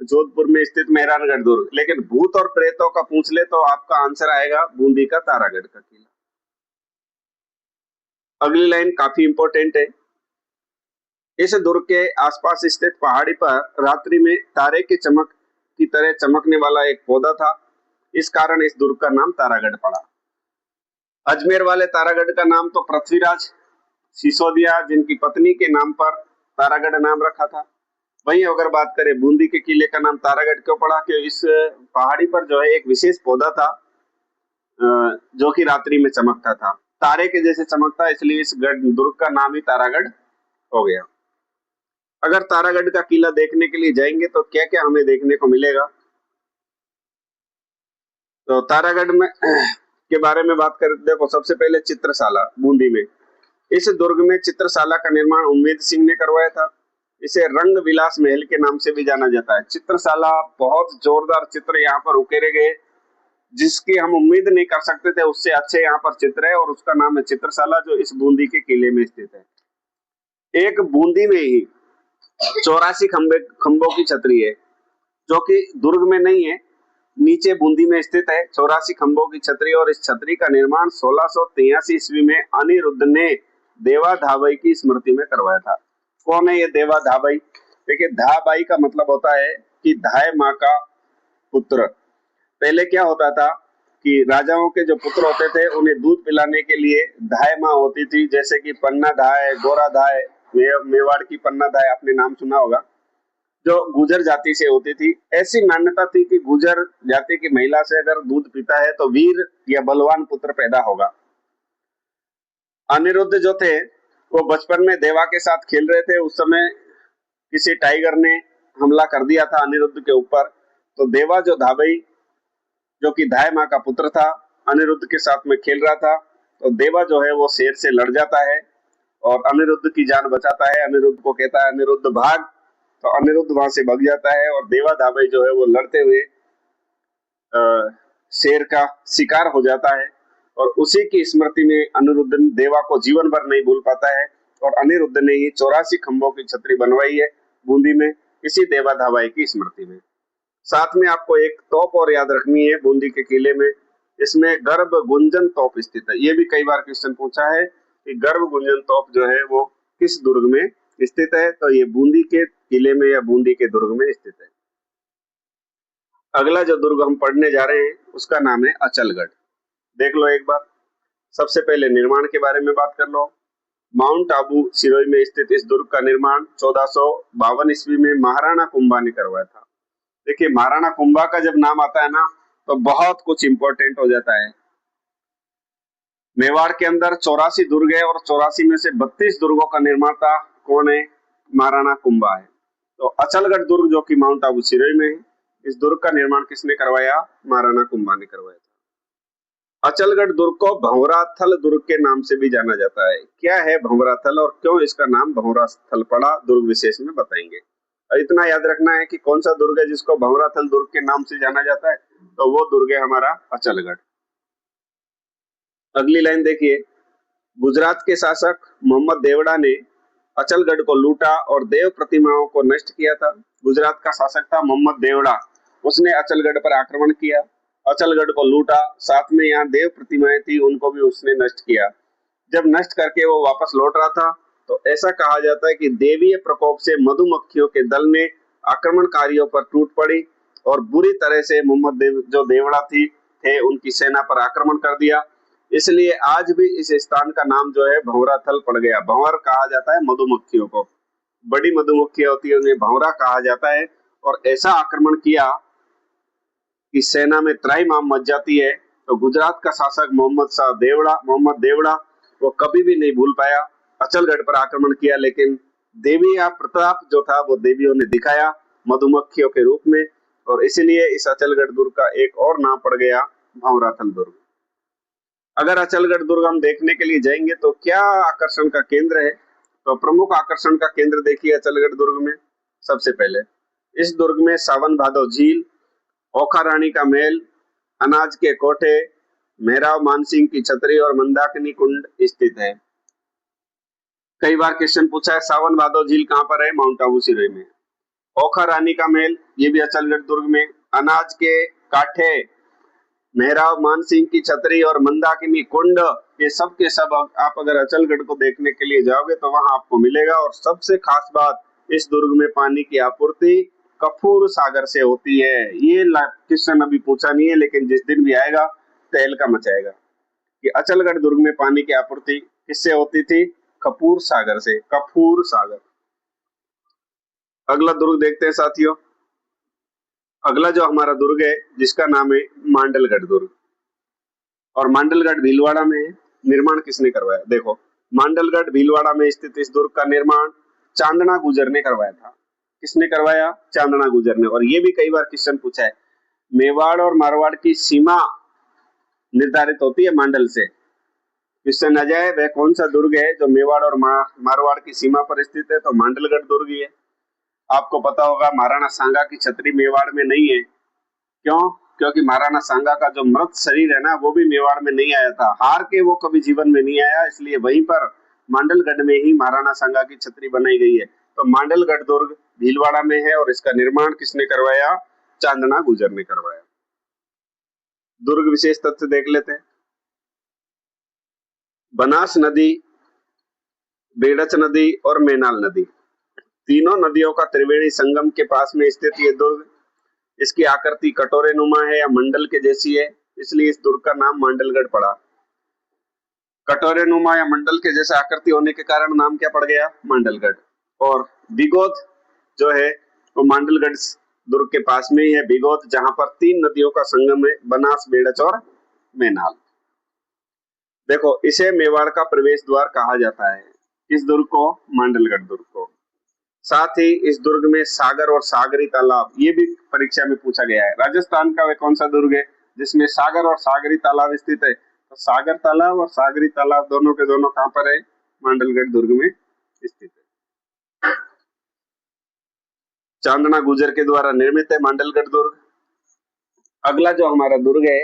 जोधपुर में स्थित मेहरानगढ़ दुर्ग। लेकिन भूत और प्रेतों का पूछ ले तो आपका आंसर आएगा बूंदी का तारागढ़ का किला। अगली लाइन काफी इंपॉर्टेंट है। इस दुर्ग के आसपास स्थित पहाड़ी पर रात्रि में तारे की चमक की तरह चमकने वाला एक पौधा था। इस कारण इस दुर्ग का नाम तारागढ़ पड़ा। अजमेर वाले तारागढ़ का नाम तो पृथ्वीराज सिसोदिया जिनकी पत्नी के नाम पर तारागढ़ नाम रखा था। वहीं अगर बात करें बूंदी के किले का नाम तारागढ़ क्यों पड़ा, कि इस पहाड़ी पर जो है एक विशेष पौधा था जो कि रात्रि में चमकता था, तारे के जैसे चमकता, इसलिए इस दुर्ग का नाम ही तारागढ़ हो गया। अगर तारागढ़ का किला देखने के लिए जाएंगे तो क्या क्या हमें देखने को मिलेगा, तो तारागढ़ में के बारे में बात करें, देखो सबसे पहले चित्रशाला बूंदी में। इस दुर्ग में चित्रशाला का निर्माण उम्मेद सिंह ने करवाया था। इसे रंग विलास महल के नाम से भी जाना जाता है। चित्रशाला बहुत जोरदार चित्र यहाँ पर उकेरे गए जिसकी हम उम्मीद नहीं कर सकते थे, उससे अच्छे यहाँ पर चित्र है और उसका नाम है चित्रशाला, जो इस बूंदी के किले में स्थित है। एक बूंदी में ही 84 खंभों की छतरी है जो कि दुर्ग में नहीं है, नीचे बूंदी में स्थित है 84 खंभों की छतरी। और इस छतरी का निर्माण 1683 ईस्वी में अनिरुद्ध ने देवा धाबाई की स्मृति में करवाया था। कौन है ये देवा धाबाई? देखिए धाबाई का मतलब होता है कि धाय माँ का पुत्र। पहले क्या होता था कि राजाओं के जो पुत्र होते थे उन्हें दूध पिलाने के लिए धाय माँ होती थी, जैसे कि पन्ना धाय, गोरा धाय, मेवाड़ की पन्ना धाय आपने नाम सुना होगा, जो गुजर जाति से होती थी। ऐसी मान्यता थी कि गुजर जाति की महिला से अगर दूध पीता है तो वीर या बलवान पुत्र पैदा होगा। अनिरुद्ध जो थे वो बचपन में देवा के साथ खेल रहे थे, उस समय किसी टाइगर ने हमला कर दिया था अनिरुद्ध के ऊपर। तो देवा जो धाबाई जो कि धाय माँ का पुत्र था, अनिरुद्ध के साथ में खेल रहा था, तो देवा जो है वो शेर से लड़ जाता है और अनिरुद्ध की जान बचाता है। अनिरुद्ध को कहता है अनिरुद्ध भाग, तो अनिरुद्ध वहां से भाग जाता है और देवा धाबाई जो है वो लड़ते हुए शेर का शिकार हो जाता है। और उसी की स्मृति में अनिरुद्ध देवा को जीवन भर नहीं भूल पाता है और अनिरुद्ध ने ही 84 खंभों की छतरी बनवाई है बूंदी में, इसी देवा धाबाई की स्मृति में। साथ में आपको एक तोप और याद रखनी है बूंदी के किले में, इसमें गर्भ गुंजन तोप स्थित है। ये भी कई बार क्वेश्चन पूछा है कि गर्भ गुंजन तोप जो है वो किस दुर्ग में स्थित है, तो ये बूंदी के किले में या बूंदी के दुर्ग में स्थित है। अगला जो दुर्ग हम पढ़ने जा रहे हैं उसका नाम है अचलगढ़। देख लो एक बार, सबसे पहले निर्माण के बारे में बात कर लो। माउंट आबू सिरोही में स्थित इस दुर्ग का निर्माण 1452 ईस्वी में महाराणा कुंभा ने करवाया था। देखिए महाराणा कुंभा का जब नाम आता है ना तो बहुत कुछ इंपॉर्टेंट हो जाता है। मेवाड़ के अंदर 84 दुर्ग है और 84 में से 32 दुर्गों का निर्माता कौन है? महाराणा कुंभा है। तो अचलगढ़ दुर्ग जो कि माउंट आबू सिरोही में है, इस दुर्ग का निर्माण किसने करवाया? महाराणा कुंभा ने करवाया था। अचलगढ़ दुर्ग को भंवराथल दुर्ग के नाम से भी जाना जाता है। क्या है भंवराथल और क्यों इसका नाम भंवराथल पड़ा, दुर्ग विशेष में बताएंगे। इतना याद रखना है कि कौन सा दुर्ग है जिसको भंवराथल दुर्ग के नाम से जाना जाता है, तो वो दुर्ग है हमारा अचलगढ़। अगली लाइन देखिए, गुजरात के शासक मोहम्मद देवड़ा ने अचलगढ़ को लूटा और देव प्रतिमाओं को नष्ट किया था। गुजरात का शासक था मोहम्मद देवड़ा, उसने अचलगढ़ पर आक्रमण किया, अचलगढ़ को लूटा, साथ में यहाँ देव प्रतिमाएं थी उनको भी उसने नष्ट किया। जब नष्ट करके वो वापस लौट रहा था तो ऐसा कहा जाता है कि देवीय प्रकोप से मधुमक्खियों के दल ने आक्रमणकारियों पर टूट पड़ी और बुरी तरह से मोहम्मद जो देवड़ा थे उनकी सेना पर आक्रमण कर दिया। इसलिए आज भी इस स्थान का नाम जो है भंवराथल पड़ गया। भंवर कहा जाता है मधुमक्खियों को, बड़ी मधुमक्खियां होती है उन्हें भंवरा कहा जाता है। और ऐसा आक्रमण किया कि सेना में त्राहिमाम मच जाती है। तो गुजरात का शासक मोहम्मद देवड़ा वो कभी भी नहीं भूल पाया, अचलगढ़ पर आक्रमण किया, लेकिन देवी या प्रताप जो था वो देवियों ने दिखाया मधुमक्खियों के रूप में, और इसीलिए इस अचलगढ़ दुर्ग का एक और नाम पड़ गया भंवराथल दुर्ग। अगर अचलगढ़ दुर्ग हम देखने के लिए जाएंगे तो क्या आकर्षण का केंद्र है? तो प्रमुख आकर्षण का केंद्र देखिए अचलगढ़ दुर्ग में। सबसे पहले इस दुर्ग में सावन भादो झील, ओखा रानी का महल, अनाज के कोठे, मेहराव मानसिंह की छतरी और मंदाकिनी कुंड स्थित है। कई बार क्वेश्चन पूछा है सावन भादो झील कहाँ पर है? माउंट आबू सिरोही में। ओखा रानी का महल ये भी अचलगढ़ दुर्ग में। अनाज के काठे, मेहराव मानसिंह की छतरी और मंदाकिनी कुंड, ये सब के सब आप अगर अचलगढ़ को देखने के लिए जाओगे तो वहां आपको मिलेगा। और सबसे खास बात, इस दुर्ग में पानी की आपूर्ति कपूर सागर से होती है। ये क्वेश्चन अभी पूछा नहीं है, लेकिन जिस दिन भी आएगा तहलका मचाएगा कि अचलगढ़ दुर्ग में पानी की आपूर्ति किससे होती थी? कपूर सागर से। कपूर सागर। अगला दुर्ग देखते हैं साथियों। अगला जो हमारा दुर्ग है जिसका नाम है मांडलगढ़ दुर्ग, और मांडलगढ़ भीलवाड़ा में है। निर्माण किसने करवाया? देखो, मांडलगढ़ भीलवाड़ा में स्थित इस दुर्ग का निर्माण चांदना गुजर ने करवाया था। किसने करवाया? चांदना गुजर ने। और ये भी कई बार क्वेश्चन पूछा है, मेवाड़ और मारवाड़ की सीमा निर्धारित होती है मांडल से। क्वेश्चन आ जाए वह कौन सा दुर्ग है जो मेवाड़ और मारवाड़ की सीमा पर स्थित है? तो मांडलगढ़ दुर्ग ही है। आपको पता होगा महाराणा सांगा की छतरी मेवाड़ में नहीं है। क्यों? क्योंकि महाराणा सांगा का जो मृत शरीर है ना, वो भी मेवाड़ में नहीं आया था। हार के वो कभी जीवन में नहीं आया, इसलिए वहीं पर मांडलगढ़ में ही महाराणा सांगा की छतरी बनाई गई है। तो मांडलगढ़ दुर्ग भीलवाड़ा में है और इसका निर्माण किसने करवाया? चांदना गुजर ने करवाया। दुर्ग विशेष तथ्य देख लेते हैं। बनास नदी, बेड़च नदी और मेनाल नदी, तीनों नदियों का त्रिवेणी संगम के पास में स्थित ये दुर्ग। इसकी आकृति कटोरे नुमा है या मंडल के जैसी है, इसलिए इस दुर्ग का नाम मांडलगढ़ पड़ा। कटोरे नुमा या मंडल के जैसा आकृति होने के कारण नाम क्या पड़ गया? मांडलगढ़। और बिगोद जो है वो मांडलगढ़ दुर्ग के पास में ही है। बिगोद, जहां पर तीन नदियों का संगम है, बनास, बेड़च और मेनाल। देखो, इसे मेवाड़ का प्रवेश द्वार कहा जाता है। इस दुर्ग को? मांडलगढ़ दुर्ग को। साथ ही इस दुर्ग में सागर और सागरी तालाब, ये भी परीक्षा में पूछा गया है। राजस्थान का वह कौन सा दुर्ग है जिसमें सागर और सागरी तालाब स्थित है? तो सागर तालाब और सागरी तालाब दोनों के दोनों कहां पर है? मांडलगढ़ दुर्ग में स्थित है। चांदना गुजर के द्वारा निर्मित है मांडलगढ़ दुर्ग। अगला जो हमारा दुर्ग है,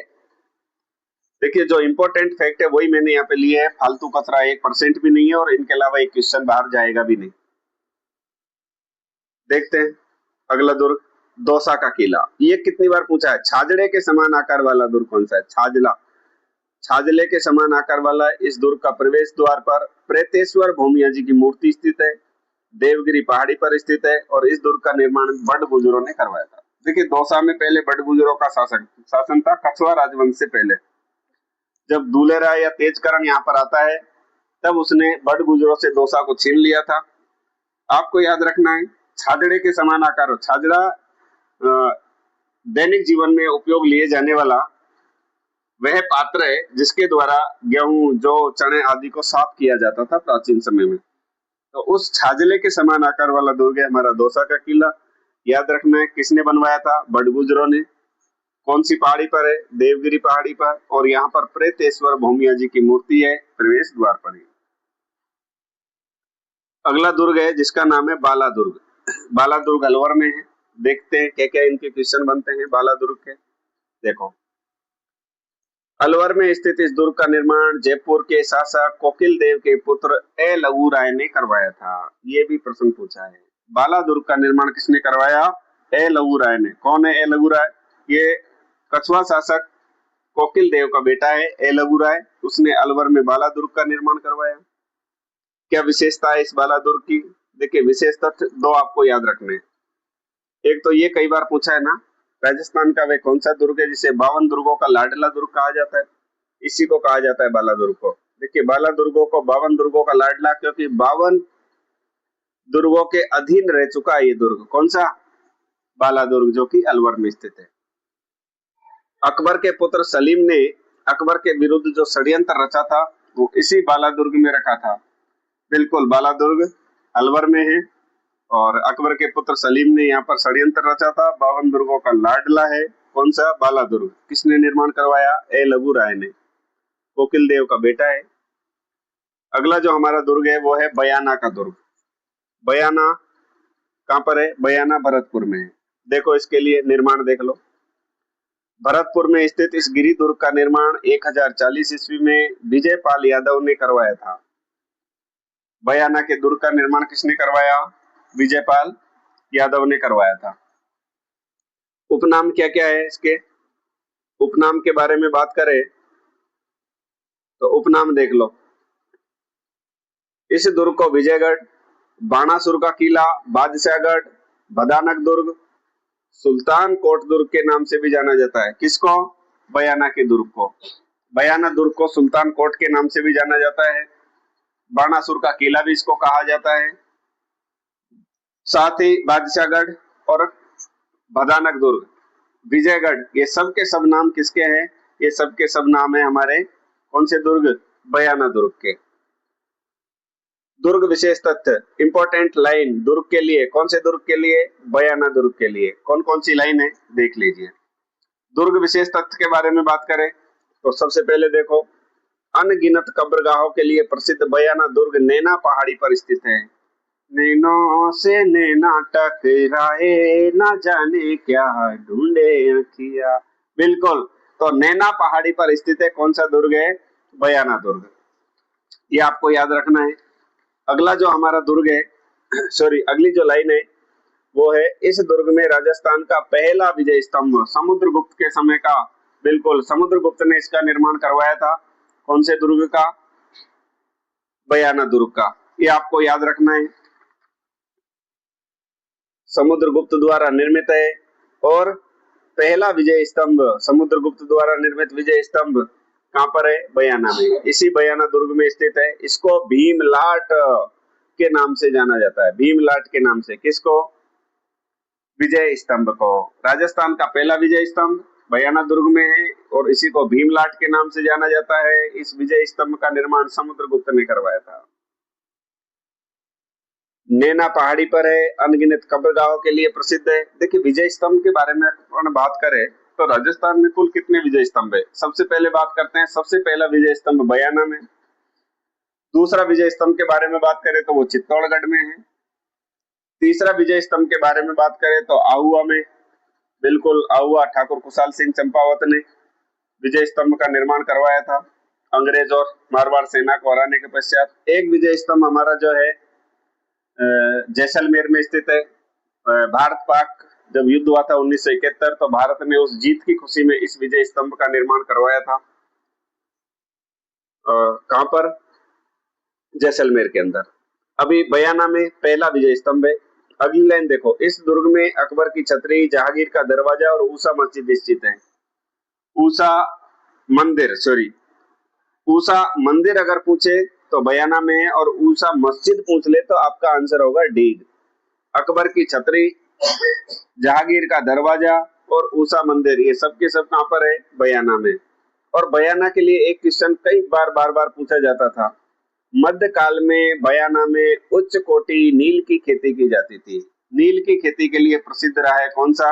देखिए जो इंपॉर्टेंट फैक्ट है वही मैंने यहाँ पे लिया है। फालतू कचरा 1% भी नहीं है और इनके अलावा एक क्वेश्चन बाहर जाएगा भी नहीं। देखते हैं अगला दुर्ग, दौसा का किला। ये कितनी बार पूछा है? छाजड़े के समान आकार वाला दुर्ग कौन सा है? छाजला। छाजले के समान आकार वाला इस दुर्ग का प्रवेश द्वार पर प्रेतेश्वर भूमिया जी की मूर्ति स्थित है। देवगिरी पहाड़ी पर स्थित है और इस दुर्ग का निर्माण बड़ गुजरों ने करवाया था। देखिए, दौसा में पहले बड़ गुजरों का शासन था, कछुआ राजवंश से पहले। जब दूलेराय या तेजकरण यहाँ पर आता है तब उसने बड़ गुजरों से दौसा को छीन लिया था। आपको याद रखना है, छाजड़े के समान आकार। छाजड़ा दैनिक जीवन में उपयोग लिए जाने वाला वह पात्र है जिसके द्वारा गेहूं, जौ, चने आदि को साफ किया जाता था प्राचीन समय में। तो उस छाजले के समान आकार वाला दुर्ग है हमारा दौसा का किला। याद रखना है किसने बनवाया था? बड़ गुजरों ने। कौन सी पहाड़ी पर है? देवगिरी पहाड़ी पर। और यहाँ पर प्रेतेश्वर भूमिया जी की मूर्ति है प्रवेश द्वार पर ही। अगला दुर्ग है जिसका नाम है बाला दुर्ग। बाला दुर्ग अलवर में है। देखते हैं क्या क्या इनके क्वेश्चन बनते हैं बाला दुर्ग के। देखो, अलवर में स्थित इस दुर्ग का निर्माण जयपुर के शासक कोकिल देव के पुत्र ए लघु राय ने करवाया था। ये भी प्रश्न पूछा है। बाला दुर्ग का निर्माण किसने करवाया? ए लघु राय ने। कौन है ए लघु राय? ये कछुआ शासक कोकिल देव का बेटा है ए लघु राय। उसने अलवर में बाला दुर्ग का निर्माण करवाया। क्या विशेषता है इस बाला दुर्ग की? देखिए, विशेष तथ्य दो आपको याद रखने हैं। एक तो ये कई बार पूछा है ना, राजस्थान का वह कौन सा दुर्ग है जिसे 52 दुर्गों का लाडला दुर्ग कहा जाता है? इसी को कहा जाता है बाला दुर्ग को। देखिए, बाला दुर्गों को 52 दुर्गों का लाडला, क्योंकि 52 दुर्गों के अधीन रह चुका है ये दुर्ग। कौन सा? बाला दुर्ग, जो कि अलवर में स्थित है। अकबर के पुत्र सलीम ने अकबर के विरुद्ध जो षड्यंत्र रचा था वो इसी बाला दुर्ग में रखा था। बिल्कुल, बाला दुर्ग अलवर में है और अकबर के पुत्र सलीम ने यहाँ पर षड्यंत्र रचा था। 52 दुर्गों का लाडला है। कौन सा? बाला दुर्ग। किसने निर्माण करवाया? ए लघु राय ने। कोकिल देव का बेटा है। अगला जो हमारा दुर्ग है वो है बयाना का दुर्ग। बयाना कहाँ पर है? बयाना भरतपुर में है। देखो इसके लिए निर्माण देख लो। भरतपुर में स्थित इस गिरी दुर्ग का निर्माण 1040 ईस्वी में विजयपाल यादव ने करवाया था। बयाना के दुर्ग का निर्माण किसने करवाया? विजयपाल यादव ने करवाया था। उपनाम क्या क्या है इसके? उपनाम के बारे में बात करें तो उपनाम देख लो। इस दुर्ग को विजयगढ़, बाणासुर का किला, बादशाहगढ़, भदानक दुर्ग, सुल्तान कोट दुर्ग के नाम से भी जाना जाता है। किसको? बयाना के दुर्ग को। बयाना दुर्ग को सुल्तान कोट के नाम से भी जाना जाता है। बाणासुर का किला भी इसको कहा जाता है। साथ ही बादशाहगढ़ और भदानक दुर्ग, विजयगढ़, ये सब के सब नाम किसके हैं? ये सब के सब नाम है हमारे कौन से दुर्ग? बयाना दुर्ग के। दुर्ग विशेष तथ्य, इंपॉर्टेंट लाइन दुर्ग के लिए, कौन से दुर्ग के लिए? बयाना दुर्ग के लिए। कौन कौन सी लाइन है देख लीजिए। दुर्ग विशेष तथ्य के बारे में बात करें तो सबसे पहले देखो, अनगिनत कब्रगाहों के लिए प्रसिद्ध बयाना दुर्ग नैना पहाड़ी पर स्थित है। नैनों से नैना टकराए, ना जाने क्या ढूंढे अखिया। बिल्कुल, तो नैना पहाड़ी पर स्थित है कौन सा दुर्ग है? बयाना दुर्ग। ये आपको याद रखना है। अगला जो हमारा दुर्ग है सॉरी अगली जो लाइन है वो है, इस दुर्ग में राजस्थान का पहला विजय स्तंभ समुद्रगुप्त के समय का, बिल्कुल समुद्रगुप्त ने इसका निर्माण करवाया था। कौन से दुर्ग का? बयाना दुर्ग का। ये आपको याद रखना है, समुद्रगुप्त द्वारा निर्मित है। और पहला विजय स्तंभ, समुद्रगुप्त द्वारा निर्मित विजय स्तंभ कहाँ पर है? बयाना में। इसी बयाना दुर्ग में स्थित है। इसको भीमलाट के नाम से जाना जाता है। भीमलाट के नाम से। किसको? विजय स्तंभ को। राजस्थान का पहला विजय स्तंभ बयाना दुर्ग में है और इसी को भीमलाट के नाम से जाना जाता है। इस विजय स्तंभ का निर्माण समुद्रगुप्त ने करवाया था। नैना पहाड़ी पर है, अनगिनत कब्रगाहों के लिए प्रसिद्ध है। देखिए विजय स्तंभ के बारे में बात करें तो राजस्थान में कुल कितने विजय स्तंभ है? सबसे पहले बात करते हैं, सबसे पहला विजय स्तंभ बयाना में। दूसरा विजय स्तंभ के बारे में बात करें तो वो चित्तौड़गढ़ में है। तीसरा विजय स्तंभ के बारे में बात करें तो आहुआ में। बिल्कुल, आहुआ ठाकुर कुशाल सिंह चंपावत ने विजय स्तंभ का निर्माण करवाया था अंग्रेज और मारवाड़ सेना को हराने के पश्चात। एक विजय स्तंभ हमारा जो है जैसलमेर में स्थित है। भारत पाक जब युद्ध हुआ था 1971, तो भारत ने उस जीत की खुशी में इस विजय स्तंभ का निर्माण करवाया था। कहां पर? जैसलमेर के अंदर। अभी बयाना में पहला विजय स्तंभ है। अगली लाइन देखो, इस दुर्ग में अकबर की छतरी, जहांगीर का दरवाजा और ऊषा मस्जिद स्थित है। ऊषा मंदिर अगर पूछे तो बयाना में है और ऊषा मस्जिद पूछ ले तो आपका आंसर होगा डीग। अकबर की छतरी, जहांगीर का दरवाजा और ऊषा मंदिर, ये सब के सब कहां पर है? बयाना में। और बयाना के लिए एक क्वेश्चन कई बार पूछा जाता था। मध्यकाल में बयाना में उच्च कोटि नील की खेती की जाती थी। नील की खेती के लिए प्रसिद्ध रहा है कौन सा?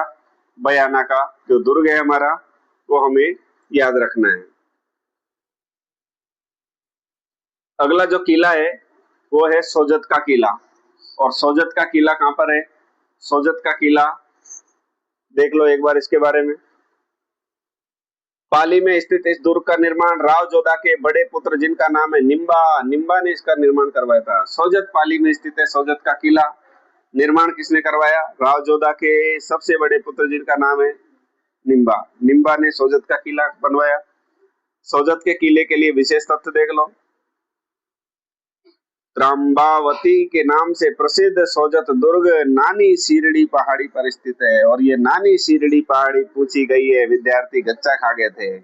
बयाना का जो दुर्ग है हमारा, वो हमें याद रखना है। अगला जो किला है वो है सोजत का किला। और सोजत का किला कहां पर है? सोजत का किला देख लो एक बार इसके बारे में। पाली में स्थित इस दुर्ग का निर्माण राव जोधा के बड़े पुत्र जिनका नाम है निम्बा ने इसका निर्माण करवाया था। सोजत पाली में स्थित है सोजत का किला। निर्माण किसने करवाया? राव जोधा के सबसे बड़े पुत्र जिनका नाम है निम्बा ने सोजत का किला बनवाया। सोजत के किले के लिए विशेष तथ्य देख लो। त्रंबावती के नाम से प्रसिद्ध सोजत दुर्ग नानी सीरड़ी पहाड़ी पर स्थित है। और ये नानी सीरड़ी पहाड़ी पूछी गई है, विद्यार्थी गच्चा खा गए थे।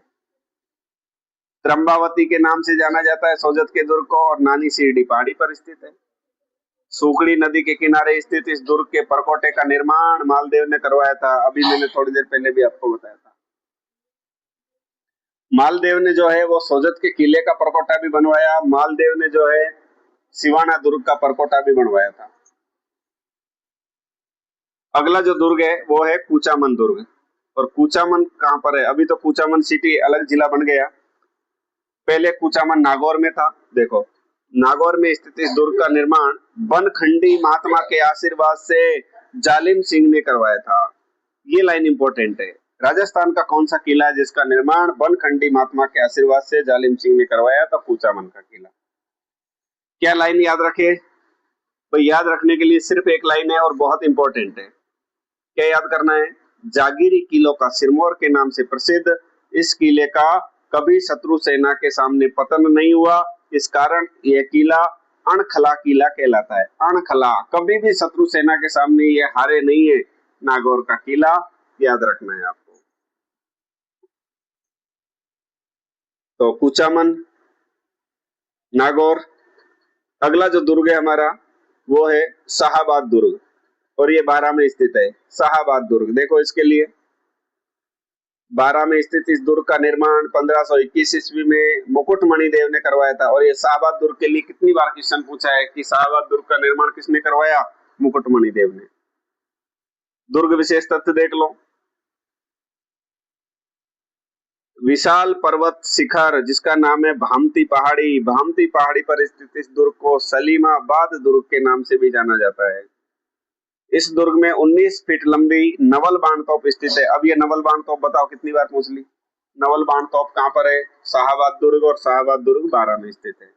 त्रंबावती के नाम से जाना जाता है सोजत के दुर्ग को और नानी सीरड़ी पहाड़ी पर स्थित है। सूखड़ी नदी के किनारे स्थित इस दुर्ग के परकोटे का निर्माण मालदेव ने करवाया था। अभी मैंने थोड़ी देर पहले भी आपको बताया था। मालदेव ने जो है वो सोजत के किले का परकोटा भी बनवाया। मालदेव ने जो है सिवाना दुर्ग का परकोटा भी बनवाया था। अगला जो दुर्ग है वो है कूचामन दुर्ग। और कूचामन कहां पर है? अभी तो कूचामन सिटी अलग जिला बन गया। पहले कुचामन नागौर में था। देखो, नागौर में स्थित इस दुर्ग का निर्माण बनखंडी महात्मा के आशीर्वाद से जालिम सिंह ने करवाया था। ये लाइन इंपॉर्टेंट है। राजस्थान का कौन सा किला है जिसका निर्माण बनखंडी महात्मा के आशीर्वाद से जालिम सिंह ने करवाया? तो कुचामन का किला। क्या लाइन याद रखे? तो याद रखने के लिए सिर्फ एक लाइन है और बहुत इंपॉर्टेंट है। क्या याद करना है? जागीरी किलों का सिरमौर के नाम से प्रसिद्ध, इस किले का कभी शत्रु सेना के सामने पतन नहीं हुआ, इस कारण यह किला अणखला किला कहलाता है। अणखला, कभी भी शत्रु सेना के सामने ये हारे नहीं है। नागौर का किला याद रखना है आपको। तो कुचामन, नागौर। अगला जो दुर्ग है हमारा वो है शाहाबाद दुर्ग, और ये 12 में स्थित है। शाहाबाद दुर्ग, देखो इसके लिए 12 में स्थित इस दुर्ग का निर्माण 1521 ईस्वी में मुकुटमणि देव ने करवाया था। और ये शाहाबाद दुर्ग के लिए कितनी बार क्वेश्चन पूछा है कि शाहाबाद दुर्ग का निर्माण किसने करवाया? मुकुटमणि देव ने। दुर्ग विशेष तथ्य देख लो। विशाल पर्वत शिखर जिसका नाम है भामती पहाड़ी, भामती पहाड़ी पर स्थित इस दुर्ग को सलीमाबाद दुर्ग के नाम से भी जाना जाता है। इस दुर्ग में 19 फीट लंबी नवल बाण तोप स्थित है। अब ये नवल बाण तोप बताओ कितनी बार पूछ ली? नवल बाण तोप कहां पर है? शाहाबाद दुर्ग, और शाहाबाद दुर्ग 12 में स्थित है।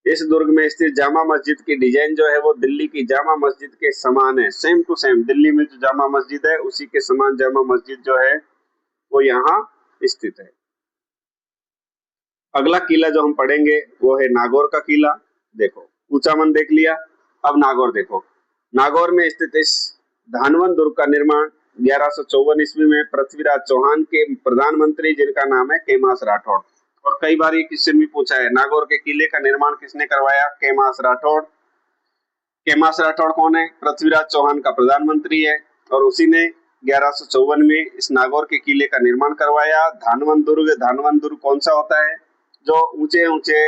इस दुर्ग में स्थित जामा मस्जिद की डिजाइन जो है वो दिल्ली की जामा मस्जिद के समान है, सेम टू सेम। दिल्ली में जो जामा मस्जिद है उसी के समान जामा मस्जिद जो है वो यहाँ स्थित है। अगला किला जो हम पढ़ेंगे वो है नागौर का किला। देखो, कुचामन देख लिया, अब नागौर देखो। नागौर में स्थित इस धानवन दुर्ग का निर्माण 1154 ईस्वी में पृथ्वीराज चौहान के प्रधानमंत्री, जिनका नाम है केमास राठौड़। और कई बार ये क्वेश्चन भी पूछा है, नागौर के किले का निर्माण किसने करवाया? केमास राठौड़। केमास राठौड़ कौन है? पृथ्वीराज चौहान का प्रधानमंत्री है, और उसी ने 1154 में इस नागौर के किले का निर्माण करवाया। धानवन दुर्ग कौन सा होता है? जो ऊंचे ऊंचे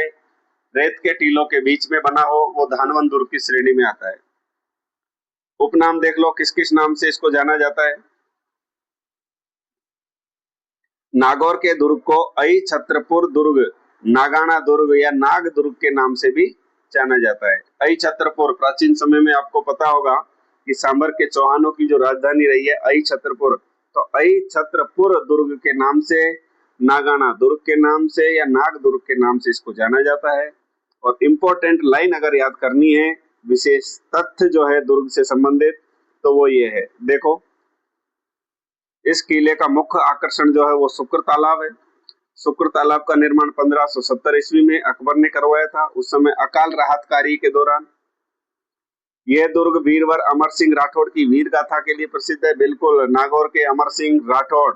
रेत के टीलों के बीच में बना हो, वो धानवन दुर्ग की श्रेणी में आता है। उपनाम देख लो, किस किस नाम से इसको जाना जाता है। नागौर के दुर्ग को अई छत्रपुर दुर्ग, नागाना दुर्ग या नाग दुर्ग के नाम से भी जाना जाता है। अई छत्रपुर, प्राचीन समय में आपको पता होगा कि सांबर के चौहानों की जो राजधानी रही है अई छत्रपुर, तो अई छत्रपुर दुर्ग के नाम से, नागाना दुर्ग के नाम से या नाग दुर्ग के नाम से इसको जाना जाता है। और इम्पोर्टेंट लाइन अगर याद करनी है, विशेष तथ्य जो है दुर्ग से संबंधित, तो वो ये है। देखो, इस किले का मुख्य आकर्षण जो है वो शुक्र तालाब है। शुक्र तालाब का निर्माण 1570 ईस्वी में अकबर ने करवाया था, उस समय अकाल राहतकारी के दौरान। यह दुर्ग वीरवर अमर सिंह राठौड़ की वीर गाथा के लिए प्रसिद्ध है। बिल्कुल, नागौर के अमर सिंह राठौड़।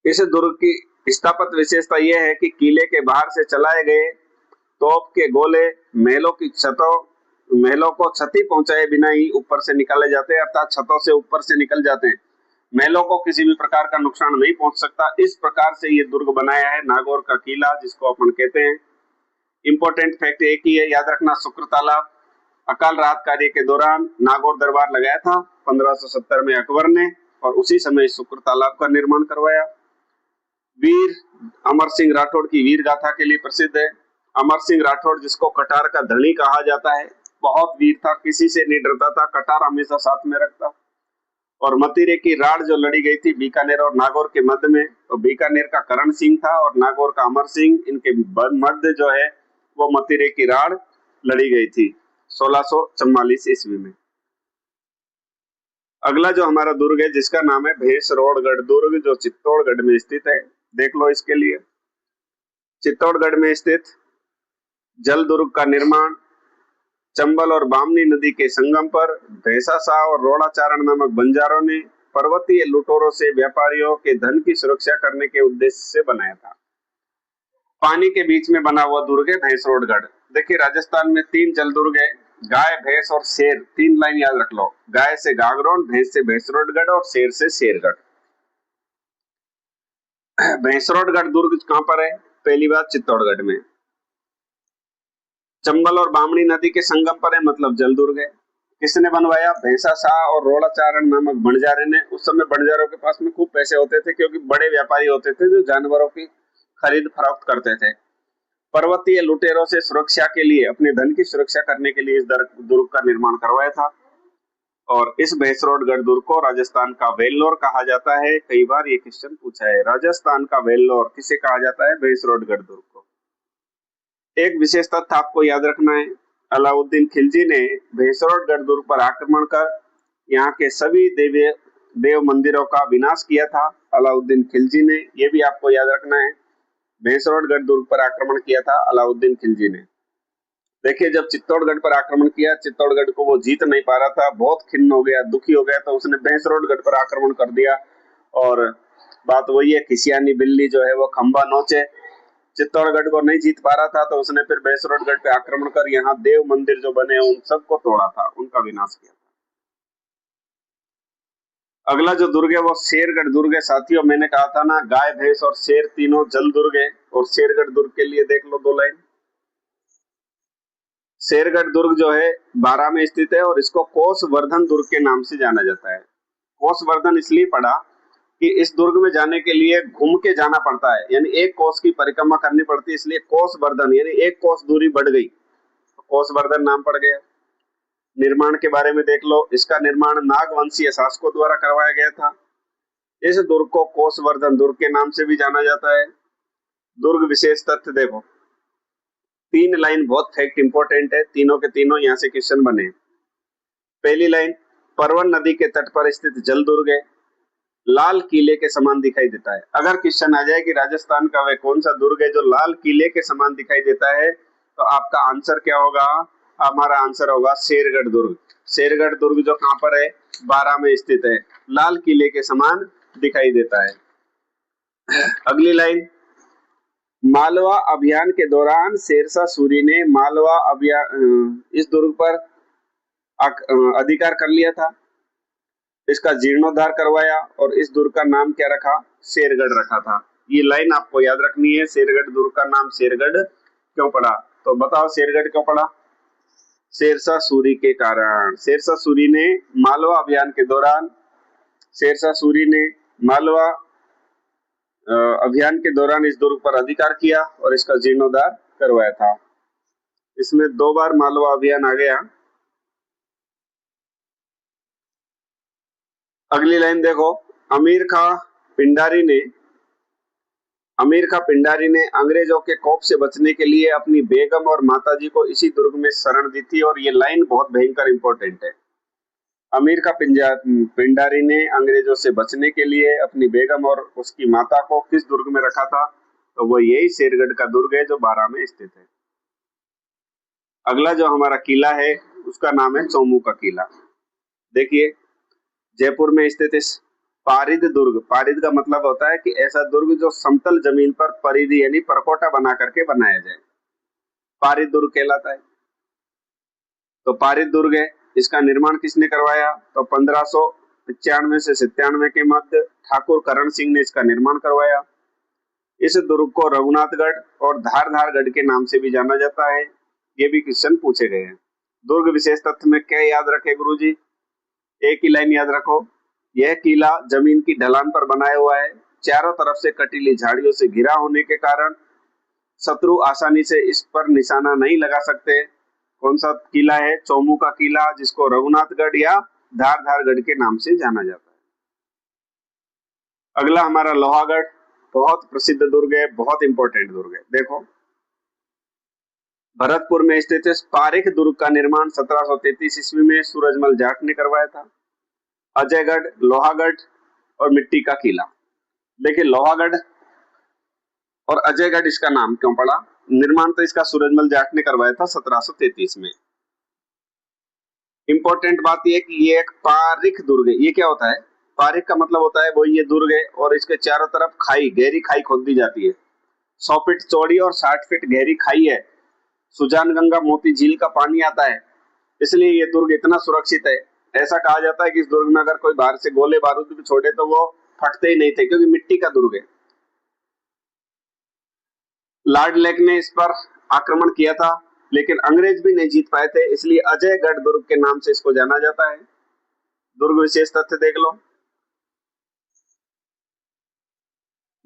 इस दुर्ग की स्थापत्य विशेषता यह है कि किले के बाहर से चलाए गए तोप के गोले महलों को क्षति पहुंचाए बिना ही ऊपर से निकाले जाते हैं, अर्थात छतों से ऊपर से निकल जाते हैं। महलों को किसी भी प्रकार का नुकसान नहीं पहुंच सकता। इस प्रकार से ये दुर्ग बनाया है नागौर का किला, जिसको अपन कहते हैं। इंपॉर्टेंट फैक्ट एक ही है, याद रखना, शुक्र तालाब। अकाल राहत कार्य के दौरान नागौर दरबार लगाया था 1570 में अकबर ने, और उसी समय शुक्र तालाब का निर्माण करवाया। वीर अमर सिंह राठौड़ की वीर गाथा के लिए प्रसिद्ध है। अमर सिंह राठौड़, जिसको कटार का धनी कहा जाता है, बहुत वीर था, किसी से नहीं डरता था, कटार हमेशा साथ में रखता। और मतीरे की राड़ जो लड़ी गई थी बीकानेर और नागौर के मध्य में, तो बीकानेर का करण सिंह था और नागौर का अमर सिंह, इनके मध्य जो है वो मतीरे की राड़ लड़ी गई थी 1644 ईस्वी में। अगला जो हमारा दुर्ग है जिसका नाम है भैंसरोडगढ़ दुर्ग, जो चित्तौड़गढ़ में स्थित है। देख लो इसके लिए, चित्तौड़गढ़ में स्थित जल दुर्ग का निर्माण चंबल और बामनी नदी के संगम पर भैंसा शाह और रोड़ाचारण नामक बंजारों ने पर्वतीय लुटेरों से व्यापारियों के धन की सुरक्षा करने के उद्देश्य से बनाया था। पानी के बीच में बना हुआ दुर्ग है भैंसरोडगढ़। देखिए, राजस्थान में 3 जल दुर्ग है, गाय, भैंस और शेर। 3 लाइन याद रख लो, गाय से गागरोन, भैंस से भैंसरोडगढ़ और शेर से शेरगढ़। भैंसरोडगढ़ दुर्ग कहां पर है? पहली बात, चित्तौड़गढ़ में। चंबल और बामनी नदी के संगम पर है, मतलब जल दुर्ग है। किसने बनवाया? भैंसा शाह और रोड़ाचारण नामक बंजारे ने। उस समय बंजारों के पास में खूब पैसे होते थे, क्योंकि बड़े व्यापारी होते थे जो जानवरों की खरीद फरोख्त करते थे। पर्वतीय लुटेरों से सुरक्षा के लिए, अपने धन की सुरक्षा करने के लिए इस दुर्ग का निर्माण करवाया था। और इस भैंसरोडगढ़ दुर्ग को राजस्थान का वेल्लोर कहा जाता है। कई बार ये क्वेश्चन पूछा है, राजस्थान का वेल्लोर किसे कहा जाता है? भैंसरोडगढ़ दुर्ग को। एक विशेष तथ्य आपको याद रखना है, अलाउद्दीन खिलजी ने भैंसरोडगढ़ दुर्ग पर आक्रमण कर यहाँ के सभी देव मंदिरों का विनाश किया था। अलाउद्दीन खिलजी ने, ये भी आपको याद रखना है, भैंसरोडगढ़ दुर्ग पर आक्रमण किया था अलाउद्दीन खिलजी ने। देखिए, जब चित्तौड़गढ़ पर आक्रमण किया, चित्तौड़गढ़ को वो जीत नहीं पा रहा था, बहुत खिन्न हो गया, दुखी हो गया, तो उसने भैंसरोडगढ़ पर आक्रमण कर दिया। और बात वही है, खिसियानी बिल्ली जो है वो खंबा नोचे। चित्तौड़गढ़ को नहीं जीत पा रहा था तो उसने फिर भैंसरोडगढ़ पे आक्रमण कर यहाँ देव मंदिर जो बने उन सबको तोड़ा था, उनका विनाश किया था। अगला जो दुर्ग है वो शेरगढ़ दुर्ग है। साथियों, मैंने कहा था ना, गाय भैंस और शेर तीनों जल दुर्ग है। और शेरगढ़ दुर्ग के लिए देख लो 2 लाइन। शेरगढ़ दुर्ग जो है 12 में स्थित है और इसको कोसवर्धन दुर्ग के नाम से जाना जाता है। कोसवर्धन इसलिए पड़ा कि इस दुर्ग में जाने के लिए घूम के जाना पड़ता है, यानी एक कोस की परिक्रमा करनी पड़ती है, इसलिए कोसवर्धन यानी एक कोस दूरी बढ़ गई, तो कोसवर्धन नाम पड़ गया। निर्माण के बारे में देख लो, इसका निर्माण नागवंशीय शासकों द्वारा करवाया गया था। इस दुर्ग को कोसवर्धन दुर्ग के नाम से भी जाना जाता है। दुर्ग विशेष तथ्य देखो, 3 लाइन बहुत फैक्ट इंपॉर्टेंट है, तीनों के तीनों यहाँ से क्वेश्चन बने। पहली लाइन, परवन नदी के तट पर स्थित जल दुर्ग है, लाल किले के समान दिखाई देता है। अगर क्वेश्चन आ जाए कि राजस्थान का वह कौन सा दुर्ग है जो लाल किले के समान दिखाई देता है, तो आपका आंसर क्या होगा? हमारा आंसर होगा शेरगढ़ दुर्ग। शेरगढ़ दुर्ग जो कहां पर है? 12 में स्थित है, लाल किले के समान दिखाई देता है। अगली लाइन, मालवा अभियान के दौरान शेरशाह सूरी ने मालवा अभियान इस दुर्ग पर अधिकार कर लिया था, इसका जीर्णोद्धार करवाया और इस दुर्ग का नाम क्या रखा? शेरगढ़ रखा था। ये लाइन आपको याद रखनी है। शेरगढ़ दुर्ग का नाम शेरगढ़ क्यों पड़ा? तो बताओ शेरगढ़ क्यों पड़ा? शेरशाह सूरी के कारण। शेरशाह सूरी ने मालवा अभियान के दौरान, शेरशाह सूरी ने मालवा अभियान के दौरान इस दुर्ग पर अधिकार किया और इसका जीर्णोद्धार करवाया था। इसमें 2 बार मालवा अभियान आ गया। अगली लाइन देखो, अमीर खां पिंडारी ने अंग्रेजों के खौफ से बचने के लिए अपनी बेगम और माताजी को इसी दुर्ग में शरण दी थी। और ये लाइन बहुत भयंकर इंपॉर्टेंट है। अमीर खां पिंडारी ने अंग्रेजों से बचने के लिए अपनी बेगम और उसकी माता को किस दुर्ग में रखा था? तो वो यही शेरगढ़ का दुर्ग है जो 12 में स्थित है। अगला जो हमारा किला है उसका नाम है चौमू का किला। देखिए, जयपुर में स्थित इस पारिद दुर्ग, पारिद का मतलब होता है कि ऐसा दुर्ग जो समतल जमीन पर परिधि यानी परकोटा बना करके बनाया जाए, पारिद दुर्ग कहलाता है। तो पारिद दुर्ग है, इसका निर्माण किसने करवाया? तो 1595 से 97 के मध्य ठाकुर करण सिंह ने इसका निर्माण करवाया। इस दुर्ग को रघुनाथगढ़ और धारधारगढ़ के नाम से भी जाना जाता है। ये भी क्वेश्चन पूछे गए हैं। दुर्ग विशेष तथ्य में क्या याद रखे गुरुजी? एक ही लाइन याद रखो, यह किला जमीन की ढलान पर बनाया हुआ है, चारों तरफ से कटीली झाड़ियों से घिरा होने के कारण शत्रु आसानी से इस पर निशाना नहीं लगा सकते। कौन सा किला है? चौमू का किला, जिसको रघुनाथगढ़ या धारधारगढ़ के नाम से जाना जाता है। अगला हमारा लोहागढ़, बहुत प्रसिद्ध दुर्ग है, बहुत इंपॉर्टेंट दुर्ग है। देखो, भरतपुर में स्थित पारेख दुर्ग का निर्माण 1733 ईस्वी में सूरजमल जाट ने करवाया था। अजयगढ़, लोहागढ़ और मिट्टी का किला। देखिए, लोहागढ़ और अजयगढ़ इसका नाम क्यों पड़ा? निर्माण तो इसका सूरजमल जाट ने करवाया था 1733 में। इंपॉर्टेंट बात यह कि ये एक पारिख दुर्ग है। ये क्या होता है? पारिख का मतलब होता है वो ये दुर्ग है और इसके चारों तरफ खाई, गहरी खाई खोद दी जाती है। 100 फीट चौड़ी और 60 फीट गहरी खाई है। सुजान गंगा मोती झील का पानी आता है, इसलिए ये दुर्ग इतना सुरक्षित है। ऐसा कहा जाता है कि इस दुर्ग में अगर कोई बाहर से गोले बारूद भी छोड़े तो वो फटते ही नहीं थे, क्योंकि मिट्टी का दुर्ग है। लॉर्ड लेक ने इस पर आक्रमण किया था, लेकिन अंग्रेज भी नहीं जीत पाए थे, इसलिए अजयगढ़ दुर्ग के नाम से इसको जाना जाता है। दुर्ग विशेष तथ्य देख लो,